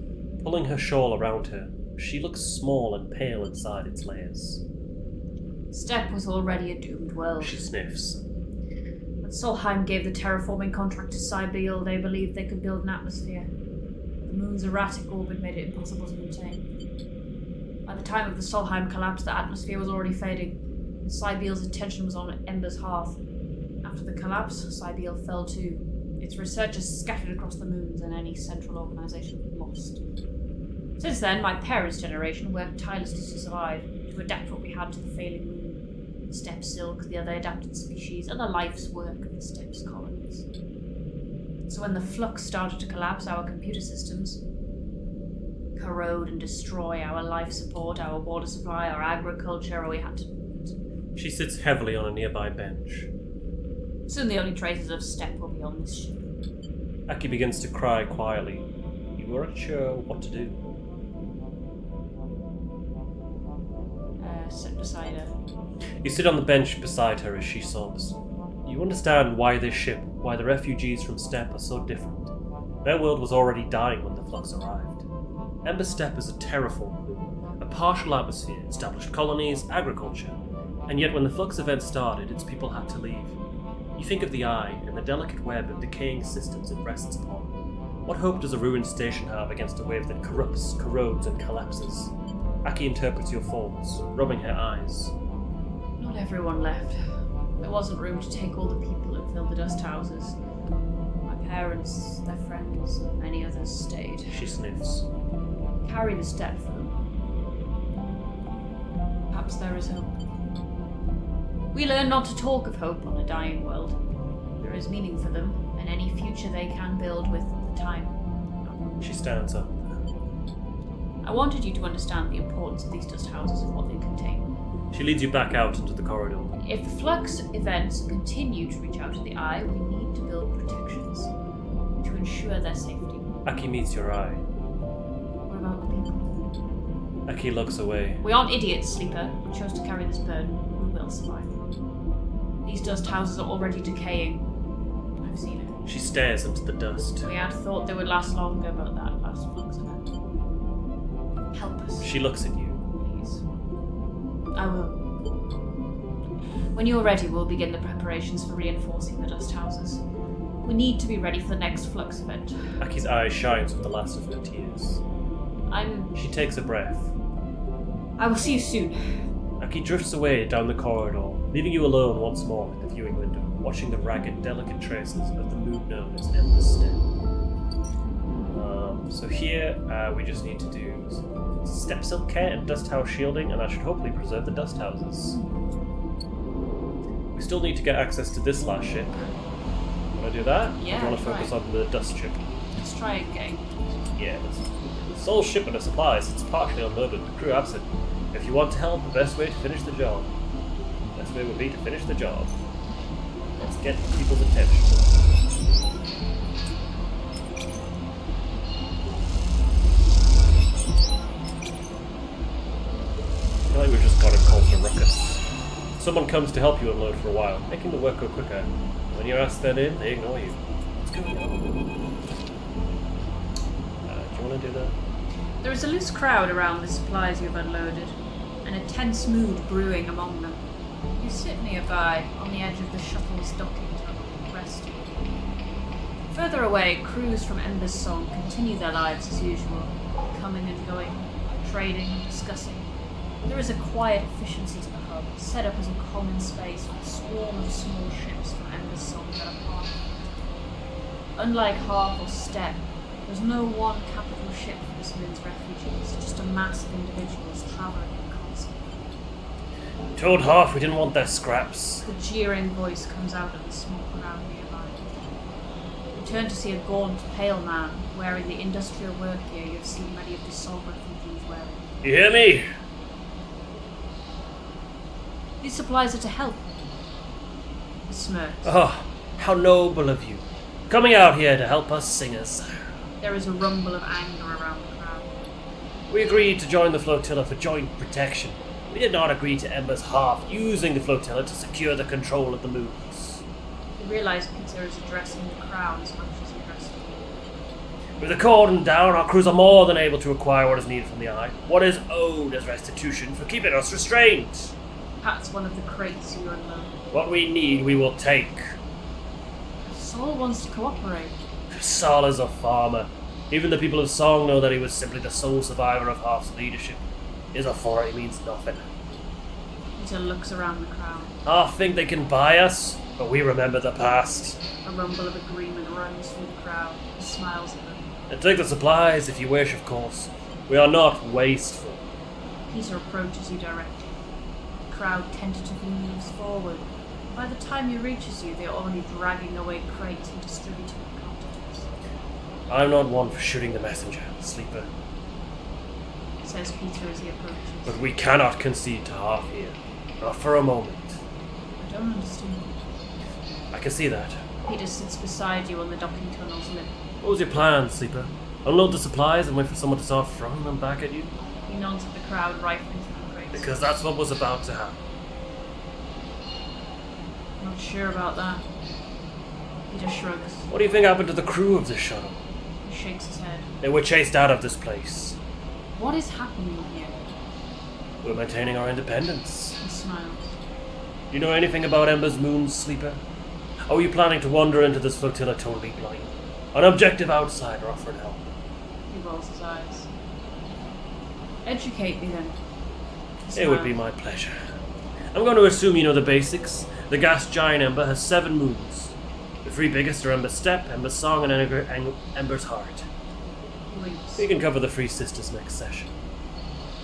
pulling her shawl around her. She looks small and pale inside its layers. Steppe was already a doomed world. She sniffs. When Solheim gave the terraforming contract to Cybeal, they believed they could build an atmosphere. The moon's erratic orbit made it impossible to maintain. By the time of the Solheim collapse, the atmosphere was already fading, and Cybeal's attention was on Ember's hearth. After the collapse, Cybeal fell too. Its researchers scattered across the moons, and any central organization lost. Since then, my parents' generation worked tirelessly to survive, to adapt what we had to the failing moon. The steppe silk, the other adapted species, and the life's work of the steppe's colonies. So when the Flux started to collapse, our computer systems corrode and destroy our life support, our water supply, our agriculture, or we had to... She sits heavily on a nearby bench. Soon the only traces of steppe will be on this ship. Aki begins to cry quietly. You weren't sure what to do. Sit beside her. You sit on the bench beside her as she sobs. You understand why this ship, why the refugees from Steppe are so different. Their world was already dying when the Flux arrived. Ember Steppe is a terraformed moon, a partial atmosphere, established colonies, agriculture, and yet when the Flux event started, its people had to leave. You think of the eye and the delicate web of decaying systems it rests upon. What hope does a ruined station have against a wave that corrupts, corrodes, and collapses? Aki interprets your thoughts, rubbing her eyes. Not everyone left. There wasn't room to take all the people and fill the dust houses. My parents, their friends, and many others stayed. She sniffs. Carried a step for them. Perhaps there is hope. We learn not to talk of hope on a dying world. There is meaning for them, and any future they can build with the time. She stands up. I wanted you to understand the importance of these dust houses and what they contain. She leads you back out into the corridor. If the Flux events continue to reach out to the eye, we need to build protections to ensure their safety. Aki meets your eye. What about the people? Aki looks away. We aren't idiots, Sleeper. We chose to carry this burden. We will survive. These dust houses are already decaying. I've seen it. She stares into the dust. We had thought they would last longer, but that last Flux event. Help us. She looks at you. Please. I will. When you're ready, we'll begin the preparations for reinforcing the dust houses. We need to be ready for the next Flux event. Aki's eye shines with the last of her tears. She takes a breath. I will see you soon. Aki drifts away down the corridor, leaving you alone once more at the viewing window, watching the ragged, delicate traces of the moon known as Ember Steppe. So here, we just need to do step silk care and dust house shielding, and that should hopefully preserve the dust houses. We still need to get access to this last ship. Want to do that? Yeah, Or do you want to focus on the dust ship? Let's try again. Yeah, the sole shipment of supplies. It's partially unloaded, the crew absent. If you want to help, the best way to finish the job. The best way would be to finish the job. Let's get people's attention. I feel like we've just got a cult of ruckus. Someone comes to help you unload for a while, making the work go quicker. When you're asked that in, they ignore you. What's going on? Do you want to do that? There is a loose crowd around the supplies you've unloaded, and a tense mood brewing among them. You sit nearby, on the edge of the shuttle's docking tunnel, resting. Further away, crews from Ember's Song continue their lives as usual, coming and going, trading, discussing. There is a quiet efficiency to the hub, set up as a common space with a swarm of small ships from Ember's Song that are part of it. Unlike Half or Step, there's no one capital ship for this moon's refugees, just a mass of individuals travelling in concert. Told Half we didn't want their scraps. The jeering voice comes out of the small crowd nearby. You turn to see a gaunt, pale man wearing the industrial work gear you've seen many of the Sol refugees wearing. You hear me? These supplies are to help. He smirks. Oh, how noble of you. Coming out here to help us singers. There is a rumble of anger around the crowd. We agreed to join the flotilla for joint protection. We did not agree to Ember's Half using the flotilla to secure the control of the moons. You realise Peter is addressing the crowd as much as he addresses you. With the cordon down, our crews are more than able to acquire what is needed from the Eye. What is owed as restitution for keeping us restrained. Pat's one of the crates you unload. What we need, we will take. Sol wants to cooperate. Sol is a farmer. Even the people of Song know that he was simply the sole survivor of Half's leadership. His authority means nothing. Peter looks around the crowd. Half think they can buy us, but we remember the past. A rumble of agreement runs through the crowd. He smiles at them. And take the supplies if you wish, of course. We are not wasteful. Peter approaches you directly. The crowd tentatively moves forward. By the time he reaches you, they are already dragging away crates and distributing the contents. I'm not one for shooting the messenger, Sleeper. Says Peter as he approaches. But we cannot concede to Half here. Not for a moment. I don't understand. I can see that. Peter sits beside you on the docking tunnel's lip. What was your plan, Sleeper? Unload the supplies and wait for someone to start throwing them back at you? He nods at the crowd rifling through the crates. Because that's what was about to happen. Not sure about that. Peter shrugs. What do you think happened to the crew of this shuttle? He shakes his head. They were chased out of this place. What is happening here? We're maintaining our independence. He smiles. Do you know anything about Ember's Moon, Sleeper? Or are you planning to wander into this flotilla totally blind? An objective outsider offering help. He rolls his eyes. Educate me then. It would be my pleasure. I'm going to assume you know the basics. The gas giant Ember has 7 moons. The 3 biggest are Ember's Step, Ember's Song, and Ember's Heart. Winks. We can cover the 3 sisters next session.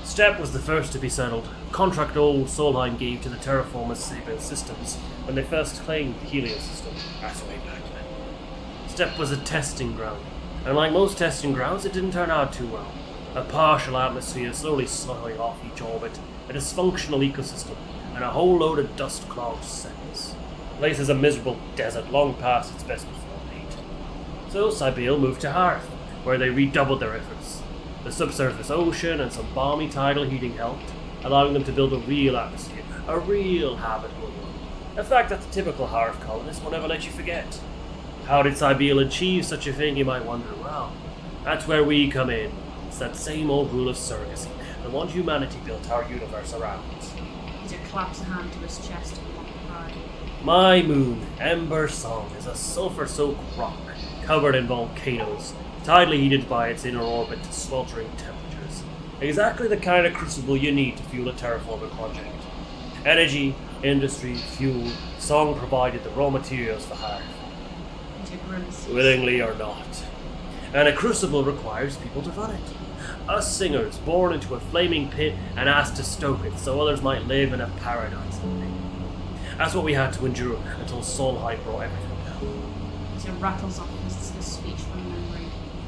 Step was the first to be settled. Contract old Solheim gave to the terraformers Saber systems when they first claimed the Helio system. That's way back then. Step was a testing ground, and like most testing grounds, it didn't turn out too well. A partial atmosphere slowly slowing off each orbit, a dysfunctional ecosystem, and a whole load of dust-clogged seconds. The place is a miserable desert long past its best before date. So Cybiel moved to Hearth, where they redoubled their efforts. The subsurface ocean and some balmy tidal heating helped, allowing them to build a real atmosphere, a real habitable one. A fact that the typical Hearth colonist will never let you forget. How did Cybiel achieve such a thing, you might wonder? Well, that's where we come in. It's that same old rule of surrogacy, the one humanity built our universe around. Peter claps a hand to his chest and mock pride. My moon, Ember Song, is a sulfur-soaked rock covered in volcanoes, tidally heated by its inner orbit to sweltering temperatures. Exactly the kind of crucible you need to fuel a terraforming project. Energy, industry, fuel, Song provided the raw materials for Hearth. Peter grunts. Willingly or not. And a crucible requires people to run it. Us singers, born into a flaming pit and asked to stoke it so others might live in a paradise. That's what we had to endure until Solheim brought everything down. Peter rattles off this speech from memory.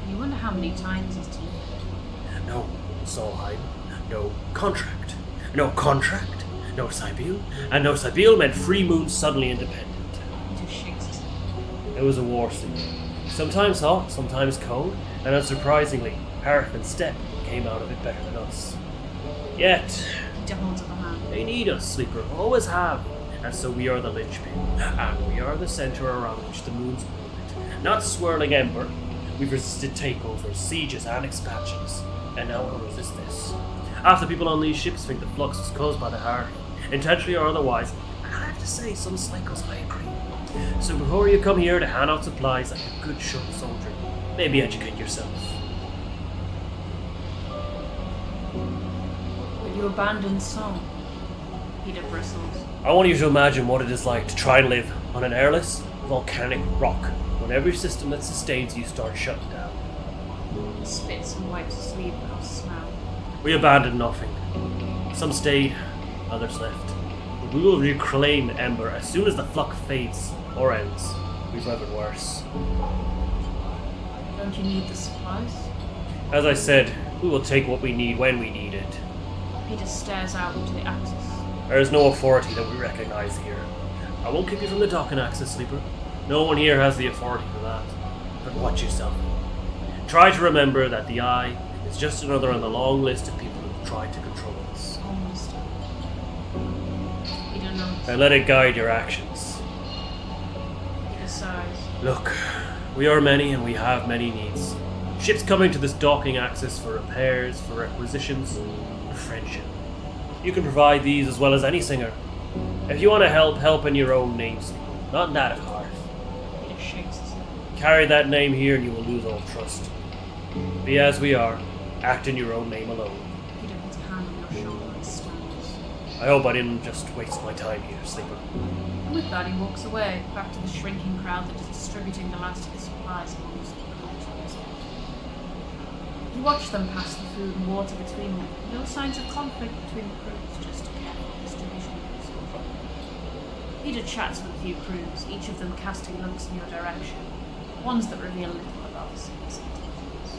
You wonder how many times he's taken. No Solheim, no contract. No contract, no Cybiel, and no Cybiel meant Free Moon suddenly independent. Peter shakes his head. It was a war scene. Sometimes hot, sometimes cold, and unsurprisingly, Hearth and Step came out of it better than us. Yet, Peter holds up a hand. they need us, Sleeper, always have. And so we are the linchpin, and we are the center around which the moons orbit. Not swirling ember. We've resisted takeovers, sieges, and expansions. And now we'll resist this. Half the people on these ships think the flux was caused by the Hearth, intentionally or otherwise. And I have to say, some cycles I agree. So before you come here to hand out supplies like a good short soldier, maybe educate yourself. When You abandoned song. Peter bristles. I want you to imagine what it is like to try and live on an airless, volcanic rock when every system that sustains you starts shutting down. He spits and wipes his sleeve across his mouth. We abandoned nothing. Some stayed, others left. But we will reclaim Ember as soon as the Flux fades or ends. We've even worse. Don't you need the supplies? As I said, we will take what we need when we need it. Peter stares out into the axis. There is no authority that we recognize here. I won't kick you from the docking axis, Sleeper. No one here has the authority for that. But watch yourself. Try to remember that the Eye is just another on the long list of people who have tried to control us. Almost. Peter nods. And let it guide your actions. Peter sighs. Look, we are many and we have many needs. Ships coming to this docking axis for repairs, for requisitions, for friendship. You can provide these as well as any singer. If you want to help in your own name, not in that of Hearth. Peter shakes his head. Carry that name here and you will lose all trust. Be as we are, act in your own name alone. Peter puts a hand on your shoulder and stands. I hope I didn't just waste my time here, Sleeper. And with that, he walks away, back to the shrinking crowd that is distributing the last of the supplies amongst the collectors. You watch them pass the food and water between them. No signs of conflict between the crews, just a careful distribution of resources. Peter chats with a few crews, each of them casting looks in your direction, ones that reveal little about the city's intelligence.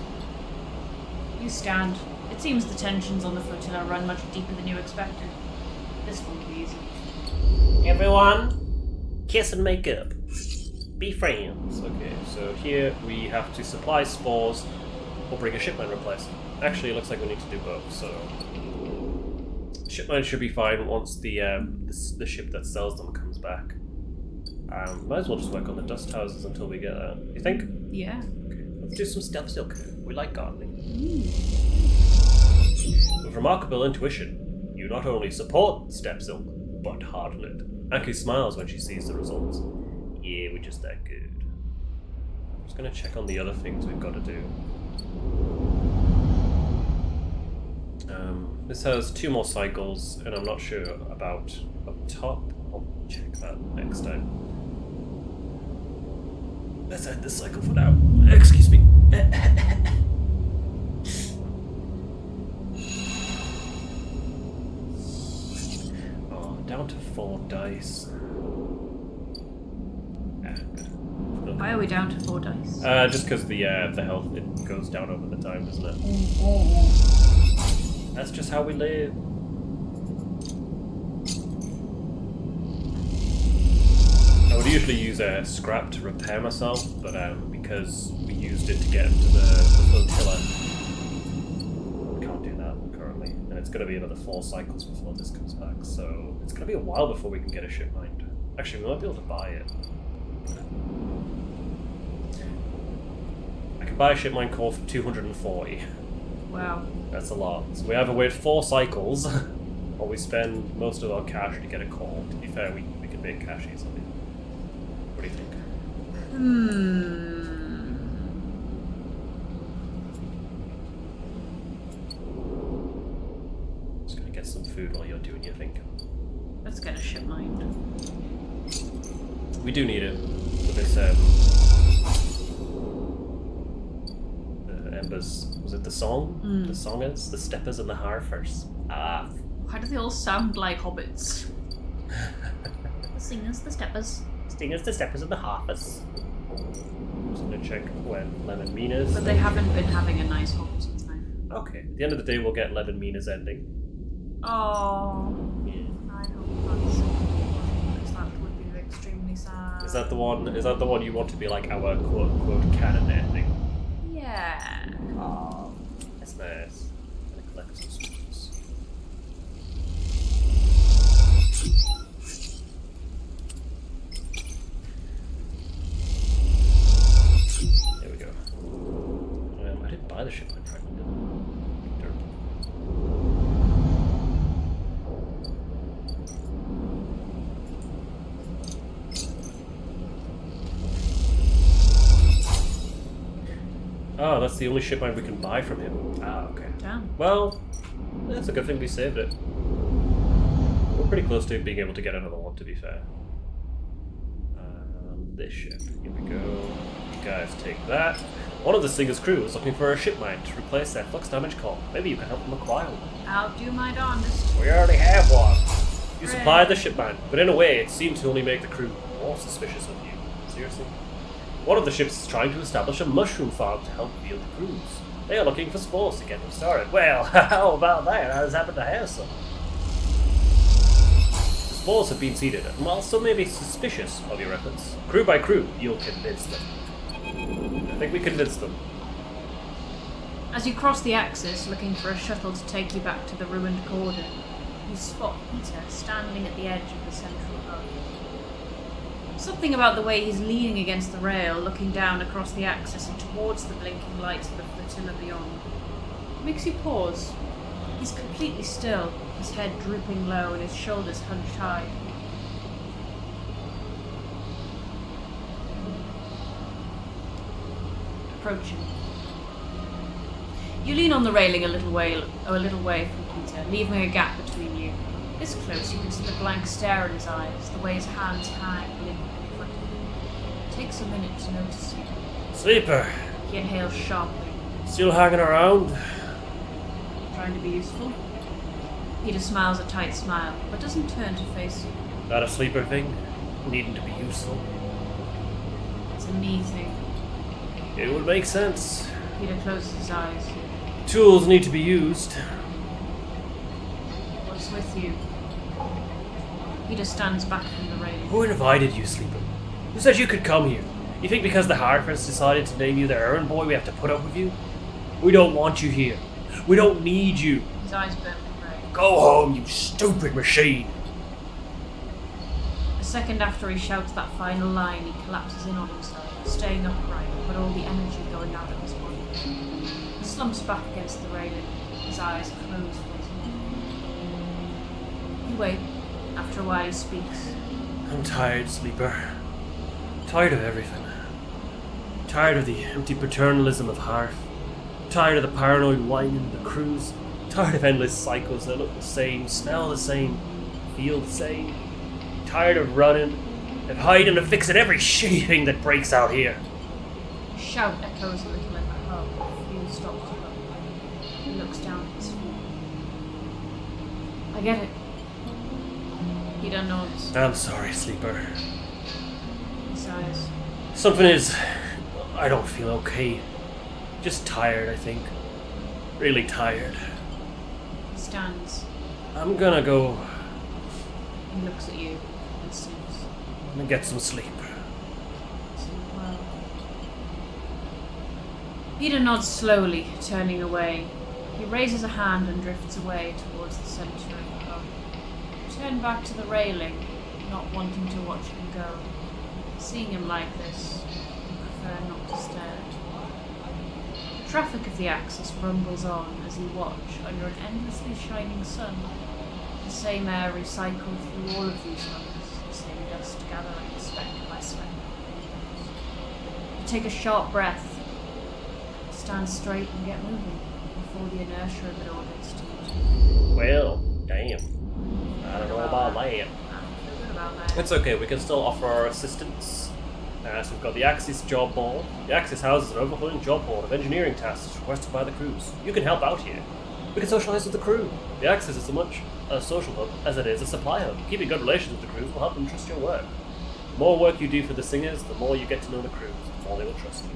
You stand. It seems the tensions on the flotilla run much deeper than you expected. This won't be easy. Everyone, kiss and make up. Be friends. Okay, so here we have to supply spores or bring a shipmine replacement. Actually, it looks like we need to do both, so... Shipmine should be fine once the ship that sells them comes back. Might as well just work on the dust houses until we get that. You think? Yeah. Okay, let's do some stealth silk. We like gardening. With remarkable intuition, you not only support step silk, but harden it. Aki smiles when she sees the results. Yeah, we're just that good. I'm just gonna check on the other things we've got to do. This has 2 more cycles, and I'm not sure about up top. I'll check that next time. Let's end this cycle for now. Excuse me. Oh, down to 4 dice. Why are we down to 4 dice? Just because the health, it goes down over the time, doesn't it? That's just how we live. I would usually use a scrap to repair myself, but because we used it to get into the flotilla, we can't do that currently. And it's going to be another 4 cycles before this comes back, so it's going to be a while before we can get a ship mined. Actually, we might be able to buy it. I can buy a ship mine core for 240. Wow. That's a lot. So we either wait 4 cycles, or we spend most of our cash to get a core. To be fair, we can make cash easily. What do you think? Just gonna get some food while you're doing your thinking. Let's get a ship mined. We do need it for this, the Embers. Was it the song? The songers? The steppers and the harfers. Ah. Why do they all sound like hobbits? The singers, the steppers. Stingers, the steppers, and the harfers. I'm just gonna check when Lemon Mina's. But they haven't been having a nice hobbit time. Okay. At the end of the day, we'll get Lemon Mina's ending. Oh. Yeah. I hope that's because that would be extremely sad. Is that the one? Is that the one you want to be like our quote unquote canon ending? Yeah. Oh, that's nice. I'm gonna collect some switches. There we go. I didn't buy the shipment fragment, did I? Dirt. Oh, that's the only shipmine we can buy from him. Ah, okay. Damn. Well, That's a good thing we saved it. We're pretty close to being able to get another one, to be fair. This ship. Here we go. You guys take that. One of the Singer's crew is looking for a shipmine to replace their Flux damage core. Maybe you can help them acquire one. I'll do my darndest. We already have one. You supplied the shipmine, but in a way it seemed to only make the crew more suspicious of you. Seriously? One of the ships is trying to establish a mushroom farm to help field the crews. They are looking for spores to get them started. Well, how about that? I just happen to have some. The spores have been seeded, and while some may be suspicious of your efforts, crew by crew, you'll convince them. I think we convinced them. As you cross the axis, looking for a shuttle to take you back to the ruined cordon, you spot Peter standing at the edge of the central hub. Something about the way he's leaning against the rail, looking down across the axis and towards the blinking lights of the flotilla beyond, makes you pause. He's completely still, his head drooping low and his shoulders hunched high. Approaching. You lean on the railing a little way from Peter, leaving a gap between you. This close, you can see the blank stare in his eyes, the way his hands hang limp in front of him. It takes a minute to notice you. Sleeper! He inhales sharply. Still hanging around? Trying to be useful? Peter smiles a tight smile, but doesn't turn to face you. That a sleeper thing? Needing to be useful? It's a me thing. It would make sense. Peter closes his eyes. Tools need to be used. What's with you? Peter stands back from the railing. Who invited you, Sleeper? Who said you could come here? You think because the Harfords decided to name you their errand boy we have to put up with you? We don't want you here. We don't need you. His eyes burn with rage. Go home, you stupid machine. A second after he shouts that final line, he collapses in on himself, staying upright, but all the energy going out of his body. He slumps back against the railing, his eyes closed. You wait. After a while he speaks. I'm tired, Sleeper. Tired of everything. Tired of the empty paternalism of Harf. Tired of the paranoid whining of the crews. Tired of endless cycles that look the same, smell the same, feel the same. Tired of running and hiding and fixing every shitty thing that breaks out here. A shout echoes a little in the hub. Fuel stops to look. He looks down at his feet. I get it. Peter nods. I'm sorry, Sleeper. He sighs. Something is... I don't feel okay. Just tired, I think. Really tired. He stands. I'm gonna go He looks at you and sleeps. and get some sleep. Sleep well. Peter nods slowly, turning away. He raises a hand and drifts away towards the centre of the hub. You turn back to the railing, not wanting to watch him go. Seeing him like this, you prefer not to stare. The traffic of the axis rumbles on as you watch under an endlessly shining sun. The same air recycled through all of these hubs, the same dust gathering speck by speck. You take a sharp breath, stand straight and get moving before the inertia of it all gets to you. Well, damn. I don't know about that. I don't feel good about that. It's okay, we can still offer our assistance. So we've got the Axis job board. The Axis houses an overflowing job board of engineering tasks requested by the crews. You can help out here. We can socialise with the crew. The Axis is as much a social hub as it is a supply hub. Keeping good relations with the crews will help them trust your work. The more work you do for the Singers, the more you get to know the crews, the more they will trust you.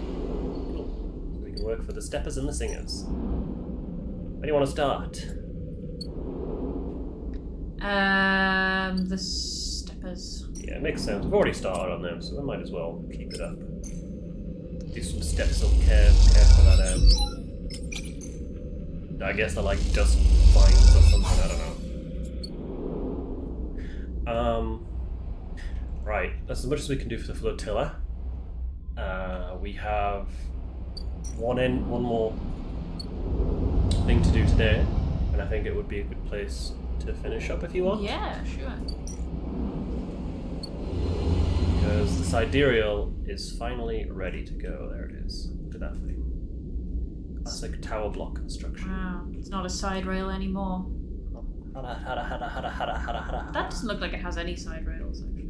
Cool. So we can work for the Steppers and the Singers. Where do you want to start? The steppers. Yeah, it makes sense. We've already started on them, so we might as well keep it up. Do some steps up, care for that, I guess they're like dust vines or something, I don't know. Right, that's as much as we can do for the flotilla. We have one more thing to do today, and I think it would be a good place to finish up if you want. Yeah, sure. Because the sidereal is finally ready to go. There it is. Look at that thing. Classic tower block construction. Wow, it's not a side rail anymore. That doesn't look like it has any side rails, actually.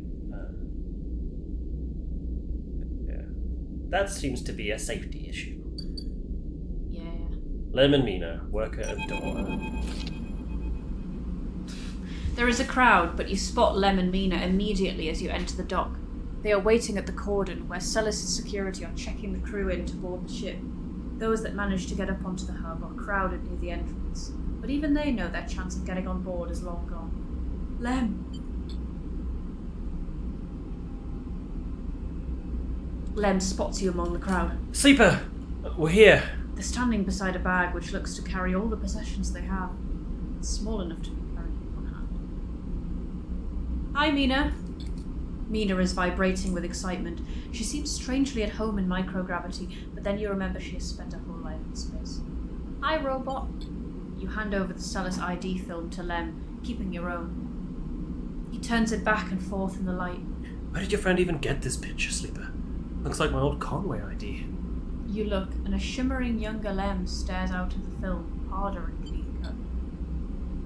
Yeah. That seems to be a safety issue. Yeah. Lem and Mina, worker and door. There is a crowd, but you spot Lem and Mina immediately as you enter the dock. They are waiting at the cordon, where Celis' security are checking the crew in to board the ship. Those that manage to get up onto the hub are crowded near the entrance, but even they know their chance of getting on board is long gone. Lem! Lem spots you among the crowd. Sleeper! We're here! They're standing beside a bag which looks to carry all the possessions they have. It's small enough to be carried in one hand. Hi, Mina. Mina is vibrating with excitement. She seems strangely at home in microgravity, but then you remember she has spent her whole life in space. Hi, robot. You hand over the Celis ID film to Lem, keeping your own. He turns it back and forth in the light. Where did your friend even get this picture, Sleeper? Looks like my old Conway ID. You look, and a shimmering younger Lem stares out of the film, harder and clean cut.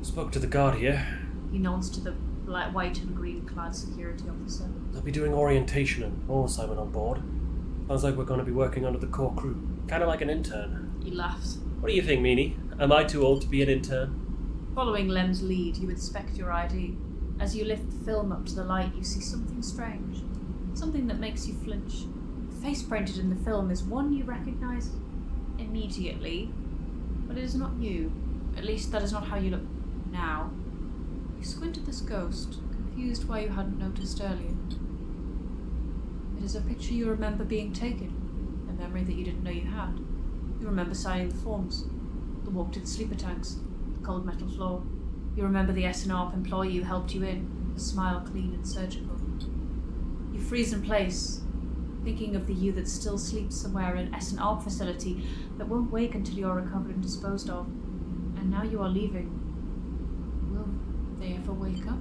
Spoke to the guard here. He nods to the white and green clad security officer. They'll be doing orientation and more assignment on board. Sounds like we're going to be working under the core crew. Kind of like an intern. He laughs. What do you think, Meanie? Am I too old to be an intern? Following Lem's lead, you inspect your ID. As you lift the film up to the light, you see something strange. Something that makes you flinch. The face painted in the film is one you recognize immediately, but it is not you. At least that is not how you look now. You squint at this ghost, confused why you hadn't noticed earlier. It is a picture you remember being taken, a memory that you didn't know you had. You remember signing the forms, the walk to the sleeper tanks, the cold metal floor. You remember the SNRP employee who helped you in, a smile clean and surgical. You freeze in place, thinking of the you that still sleeps somewhere in an SNRP facility that won't wake until you are recovered and disposed of. And now you are leaving. Will they ever wake up?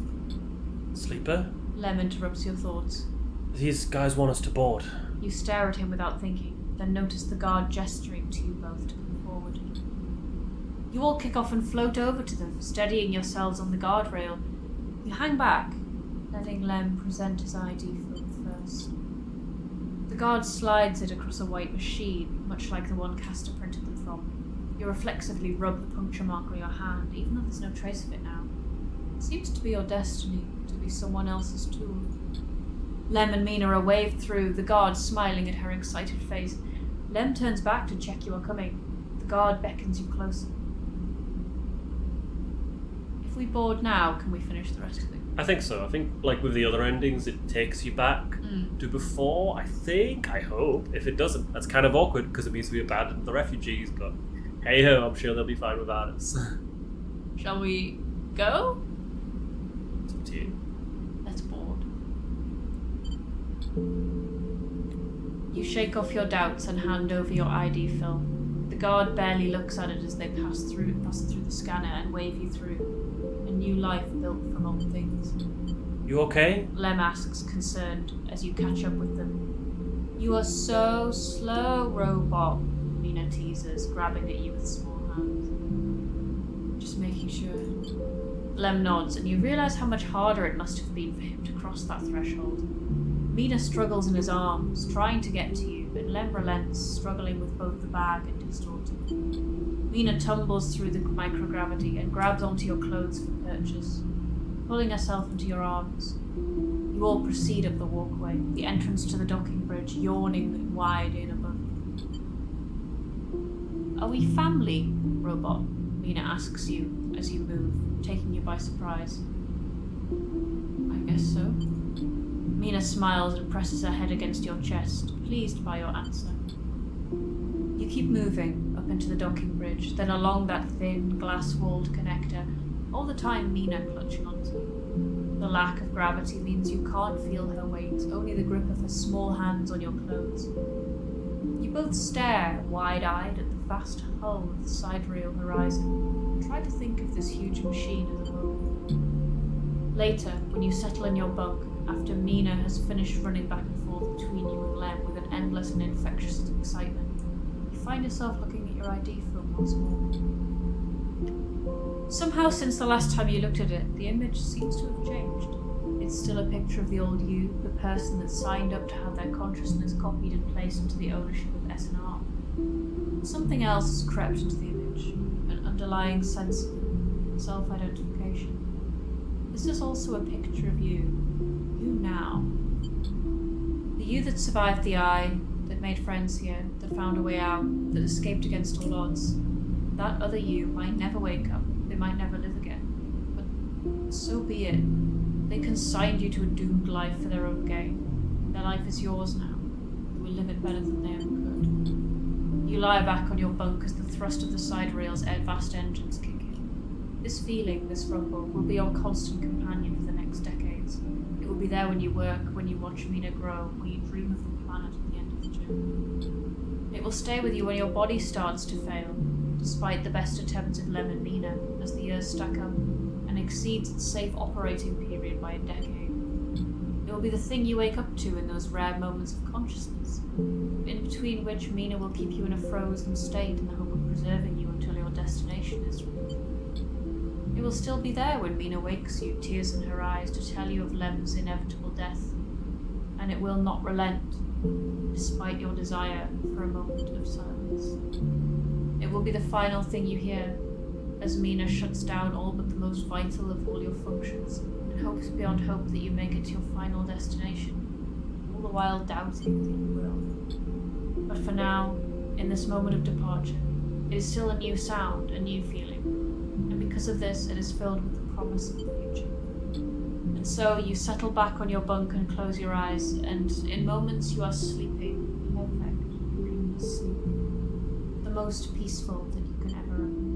Sleeper? Lem interrupts your thoughts. These guys want us to board. You stare at him without thinking, then notice the guard gesturing to you both to come forward. You all kick off and float over to them, steadying yourselves on the guardrail. You hang back, letting Lem present his ID film first. The guard slides it across a white machine, much like the one Castor printed them from. You reflexively rub the puncture mark on your hand, even though there's no trace of it now. It seems to be your destiny, to be someone else's tool. Lem and Mina are waved through, the guard smiling at her excited face. Lem turns back to check you are coming. The guard beckons you closer. If we board now, can we finish the rest of it? I think so. I think, like with the other endings, it takes you back to before, I think, I hope. If it doesn't, that's kind of awkward because it means we abandoned the refugees, but hey ho, I'm sure they'll be fine without us. Shall we go? It's up to you. Let's board. You shake off your doubts and hand over your ID film. The guard barely looks at it as they pass it through the scanner and wave you through. A new life built from old things. You okay? Lem asks, concerned, as you catch up with them. You are so slow, robot, Mina teases, grabbing at you with small hands. Just making sure. Lem nods, and you realise how much harder it must have been for him to cross that threshold. Mina struggles in his arms, trying to get to you, but Lem relents, struggling with both the bag and his daughter. Mina tumbles through the microgravity and grabs onto your clothes for purchase, pulling herself into your arms. You all proceed up the walkway, the entrance to the docking bridge yawning wide in above you. Are we family, robot? Mina asks you as you move, taking you by surprise. I guess so. Mina smiles and presses her head against your chest, pleased by your answer. You keep moving up into the docking bridge, then along that thin, glass-walled connector, all the time Mina clutching onto you. The lack of gravity means you can't feel her weight, only the grip of her small hands on your clothes. You both stare, wide-eyed, at the vast hull of the sidereal horizon, and try to think of this huge machine as a whole. Later, when you settle in your bunk, after Mina has finished running back and forth between you and Lem with an endless and infectious excitement, you find yourself looking at your ID film once more. Somehow, since the last time you looked at it, the image seems to have changed. It's still a picture of the old you, the person that signed up to have their consciousness copied and placed into the ownership of SNR. Something else has crept into the image, an underlying sense of self-identification. This is also a picture of you now. The you that survived the eye, that made friends here, that found a way out, that escaped against all odds. That other you might never wake up, they might never live again. But so be it. They consigned you to a doomed life for their own gain. Their life is yours now. You will live it better than they ever could. You lie back on your bunk as the thrust of the side rail's vast engines kick in. This feeling, this rumble, will be your constant companion for the next decades. It will be there when you work, when you watch Mina grow, when you dream of the planet at the end of the journey. It will stay with you when your body starts to fail, despite the best attempts of Lem and Mina, as the years stack up and exceeds its safe operating period by a decade. It will be the thing you wake up to in those rare moments of consciousness, in between which Mina will keep you in a frozen state in the hope of preserving you until your destination is reached. It will still be there when Mina wakes you, tears in her eyes, to tell you of Lem's inevitable death, and it will not relent, despite your desire for a moment of silence. It will be the final thing you hear, as Mina shuts down all but the most vital of all your functions, and hopes beyond hope that you make it to your final destination, all the while doubting that you will. But for now, in this moment of departure, it is still a new sound, a new feeling, and because of this, it is filled with the promise of the future. And so you settle back on your bunk and close your eyes, and in moments you are sleeping, perfect, dreamless sleep, the most peaceful that you can ever remember.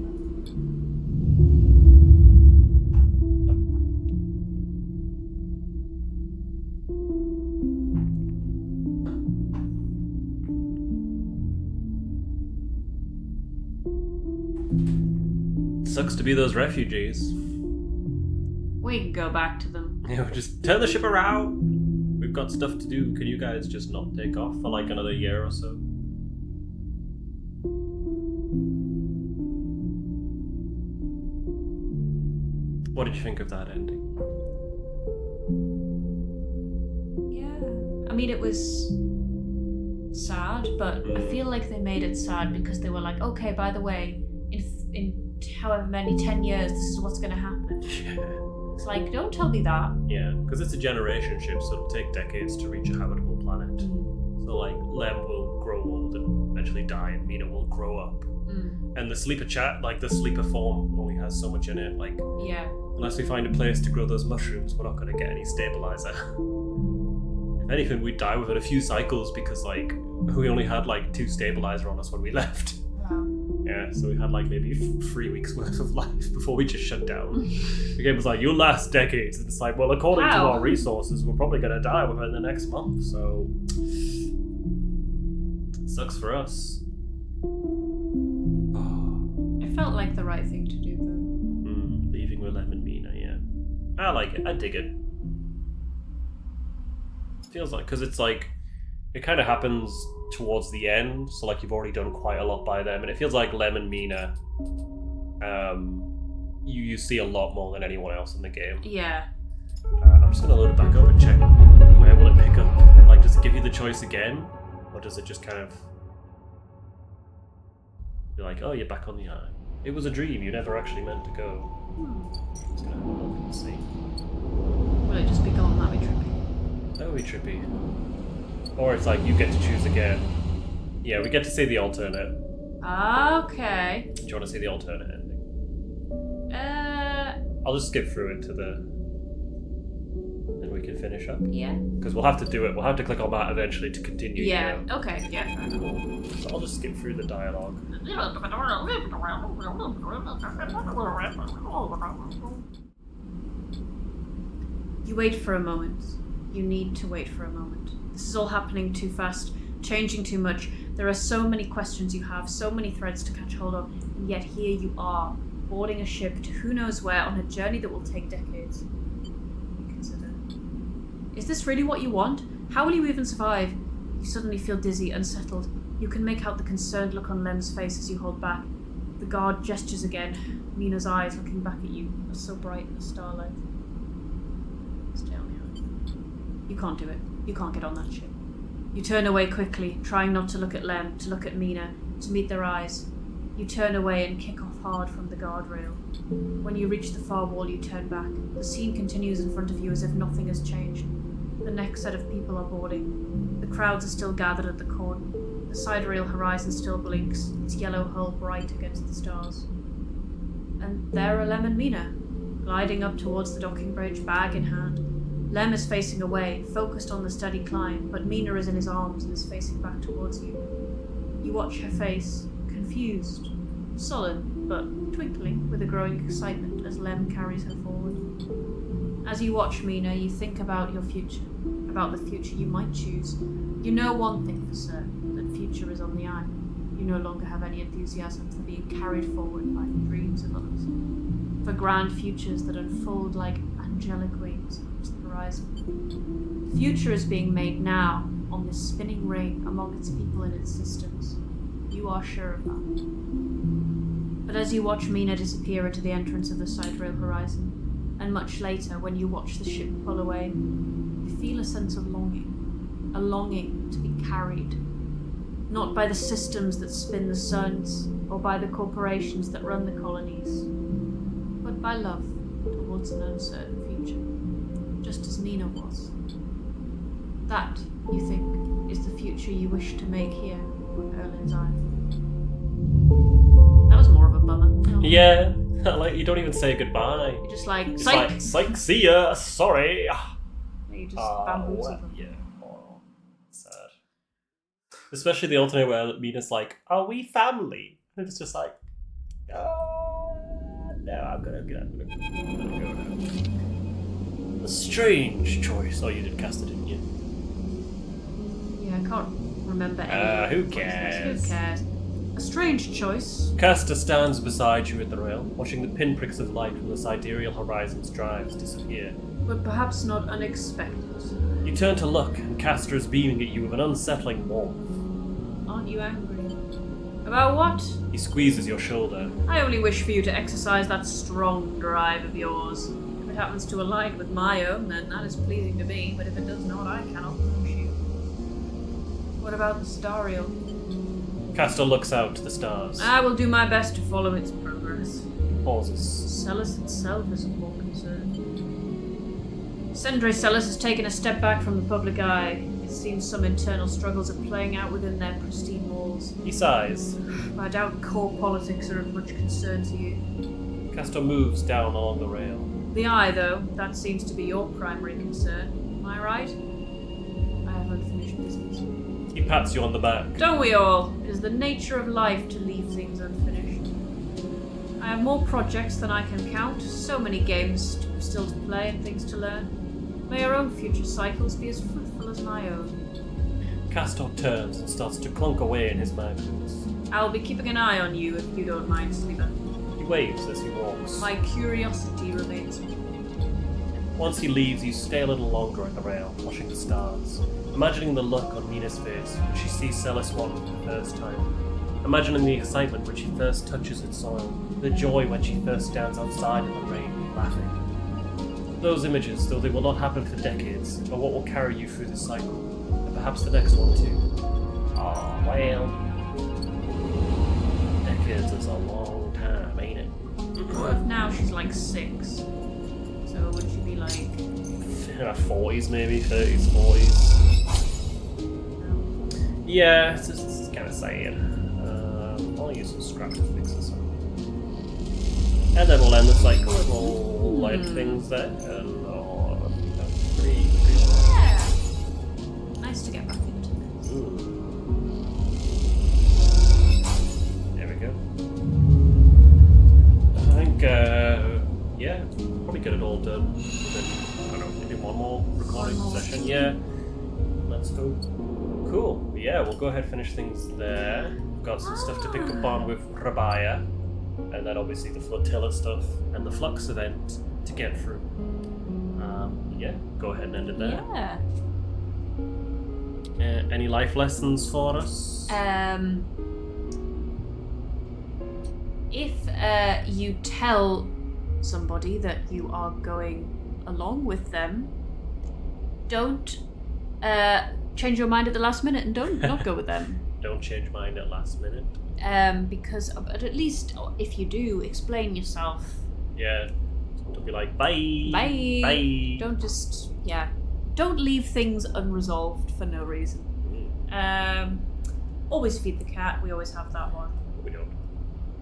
Sucks to be those refugees. We can go back to them. Yeah, just turn the ship around. We've got stuff to do. Can you guys just not take off for like another year or so? What did you think of that ending? Yeah. I mean, it was sad, but I feel like they made it sad because they were like, okay, by the way, in however many 10 years, this is what's going to happen. Yeah. It's like, don't tell me that. Yeah, because it's a generation ship, so it'll take decades to reach a habitable planet. So like, Lem will grow old and eventually die, and Mina will grow up. And the sleeper the sleeper form only has so much in it. Like, yeah. Unless we find a place to grow those mushrooms, we're not going to get any stabilizer. If anything, we'd die within a few cycles because like we only had like 2 stabilizer on us when we left. Wow. Yeah, so we had like maybe 3 weeks worth of life before we just shut down. The game was like, you'll last decades. And it's like, well, according to our resources, we're probably going to die within the next month, so it sucks for us. It felt like the right thing to do, though. Leaving with Lem and Mina, yeah. I like it. I dig it. Feels like, because it's like, it kind of happens towards the end, so like you've already done quite a lot by them, and it feels like Lem and Mina, you see a lot more than anyone else in the game. Yeah. I'm just gonna load it back up and check where will it pick up. Like, does it give you the choice again, or does it just kind of be like, oh, you're back on the eye? It was a dream. You never actually meant to go. Just gonna have a look and see. Will it just be gone? That'd be trippy. That would be trippy. Or it's like you get to choose again. Yeah, we get to see the alternate. Okay. Do you want to see the alternate ending? I'll just skip through it to the... and we can finish up. Yeah. Because we'll have to do it. We'll have to click on that eventually to continue. Yeah, okay, yeah. So I'll just skip through the dialogue. You wait for a moment. You need to wait for a moment. This is all happening too fast, changing too much. There are so many questions you have, so many threads to catch hold of, and yet here you are, boarding a ship to who knows where on a journey that will take decades. You consider, is this really what you want? How will you even survive? You suddenly feel dizzy, unsettled. You can make out the concerned look on Lem's face as you hold back. The guard gestures again. Mina's eyes looking back at you are so bright in the starlight. Stay on here. You can't do it. You can't get on that ship. You turn away quickly, trying not to look at Lem, to look at Mina, to meet their eyes. You turn away and kick off hard from the guardrail. When you reach the far wall, you turn back. The scene continues in front of you as if nothing has changed. The next set of people are boarding. The crowds are still gathered at the cordon. The side rail horizon still blinks, its yellow hull bright against the stars. And there are Lem and Mina, gliding up towards the docking bridge, bag in hand. Lem is facing away, focused on the steady climb, but Mina is in his arms and is facing back towards you. You watch her face, confused, sullen, but twinkling with a growing excitement as Lem carries her forward. As you watch Mina, you think about your future, about the future you might choose. You know one thing for certain, that future is on the island. You no longer have any enthusiasm for being carried forward by the dreams of others, for grand futures that unfold like angelic wings across the horizon. The future is being made now, on this spinning ring among its people and its systems. You are sure of that. But as you watch Mina disappear into the entrance of the side rail horizon, and much later, when you watch the ship pull away, you feel a sense of longing. A longing to be carried. Not by the systems that spin the suns, or by the corporations that run the colonies, but by love towards an uncertain future, just as Mina was. That, you think, is the future you wish to make here on Erlin's Island. That was more of a bummer. Oh. Yeah, like you don't even say goodbye. You're just like, It's psych! like, psych, see ya, sorry. You just bamboozle them. Yeah, oh, sad. Especially the alternate where Mina's like, are we family? And it's just like, no, I'm gonna go now. A strange choice. Oh, you did cast it, didn't you? Yeah, I can't remember any. Who cares? Who cares? A strange choice. Castor stands beside you at the rail, watching the pinpricks of light from the sidereal horizon's drives disappear. But perhaps not unexpected. You turn to look, and Castor is beaming at you with an unsettling warmth. Aren't you angry? About what? He squeezes your shoulder. I only wish for you to exercise that strong drive of yours. If it happens to align with my own, then that is pleasing to me, but if it does not, I cannot push you. What about the Stariel? Castor looks out to the stars. I will do my best to follow its progress. Pauses. Celis itself is more concerned. Sendre Celis has taken a step back from the public eye. It seems some internal struggles are playing out within their pristine walls. He sighs. I doubt core politics are of much concern to you. Castor moves down along the rail. The eye, though, that seems to be your primary concern. Am I right? I have unfinished business. He pats you on the back. Don't we all? It is the nature of life to leave things unfinished. I have more projects than I can count, so many games still to play and things to learn. May our own future cycles be as fruitful as my own. Castor turns and starts to clunk away in his mag boots. I'll be keeping an eye on you if you don't mind, Sleeper. He waves as he walks. My curiosity remains with me. Once he leaves, you stay a little longer at the rail, watching the stars. Imagining the look on Mina's face when she sees Celis 1 for the first time. Imagining the excitement when she first touches its soil. The joy when she first stands outside in the rain, laughing. Those images, though they will not happen for decades, are what will carry you through this cycle. And perhaps the next one too. Oh, well. Decades is a long time, ain't it? What if now she's like 6? So would she be like... 40s maybe, 30s, 40s. Yeah, it's kind of sad. I'll use some scrap to fix this up. And then we'll end the cycle and we'll light things there. And I think that's pretty Yeah! Nice to get back into this. Ooh. There we go. I think, yeah, probably get it all done. Then, I don't know, maybe one more recording session. Yeah, let's hope. Cool. Yeah, we'll go ahead and finish things there. We've got some stuff to pick up on with Rabaya, and then obviously the Flotilla stuff and the Flux event to get through. Yeah, go ahead and end it there. Yeah. Any life lessons for us? If you tell somebody that you are going along with them, don't change your mind at the last minute and don't not go with them. Don't change mind at last minute. Because at least if you do, explain yourself. Yeah. Don't be like, bye. Bye. Bye. Don't just, don't leave things unresolved for no reason. Always feed the cat. We always have that one. We don't.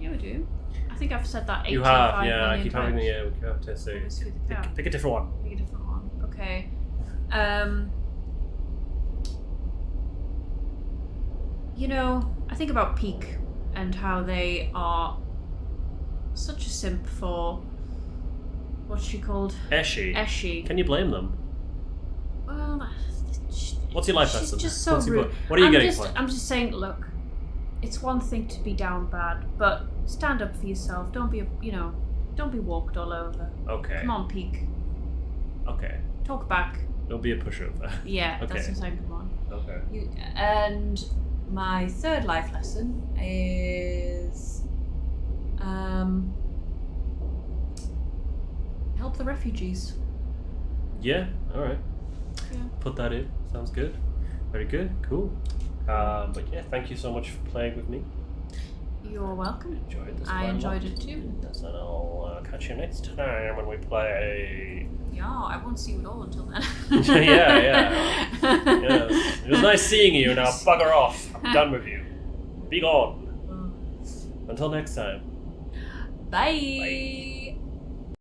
Yeah, we do. I think I've said that 85 You have, yeah. I million keep having times. we have to say. Always feed the cat. Pick a different one. Pick a different one. Okay. I think about Peak and how they are such a simp for what's she called? Eshi. Eshi. Can you blame them? Well, What's your life she's lesson? just so What's your- rude. What are you I'm getting just, for? I'm just saying, look, it's one thing to be down bad, but stand up for yourself. Don't be don't be walked all over. Okay. Come on, Peak. Okay. Talk back. Don't be a pushover. Yeah, Okay. that's what I'm saying. Come on. Okay. And my third life lesson is help the refugees. Yeah. All right. Yeah. Put that in. Sounds good. Very good. Cool. But yeah, thank you so much for playing with me. You're welcome. Enjoyed this. I quite a enjoyed lot. it too. And I'll catch you next time when we play. Yeah, I won't see you at all until then. yeah. It was nice seeing you. Now bugger off. I'm done with you. Be gone. Until next time. Bye. Bye.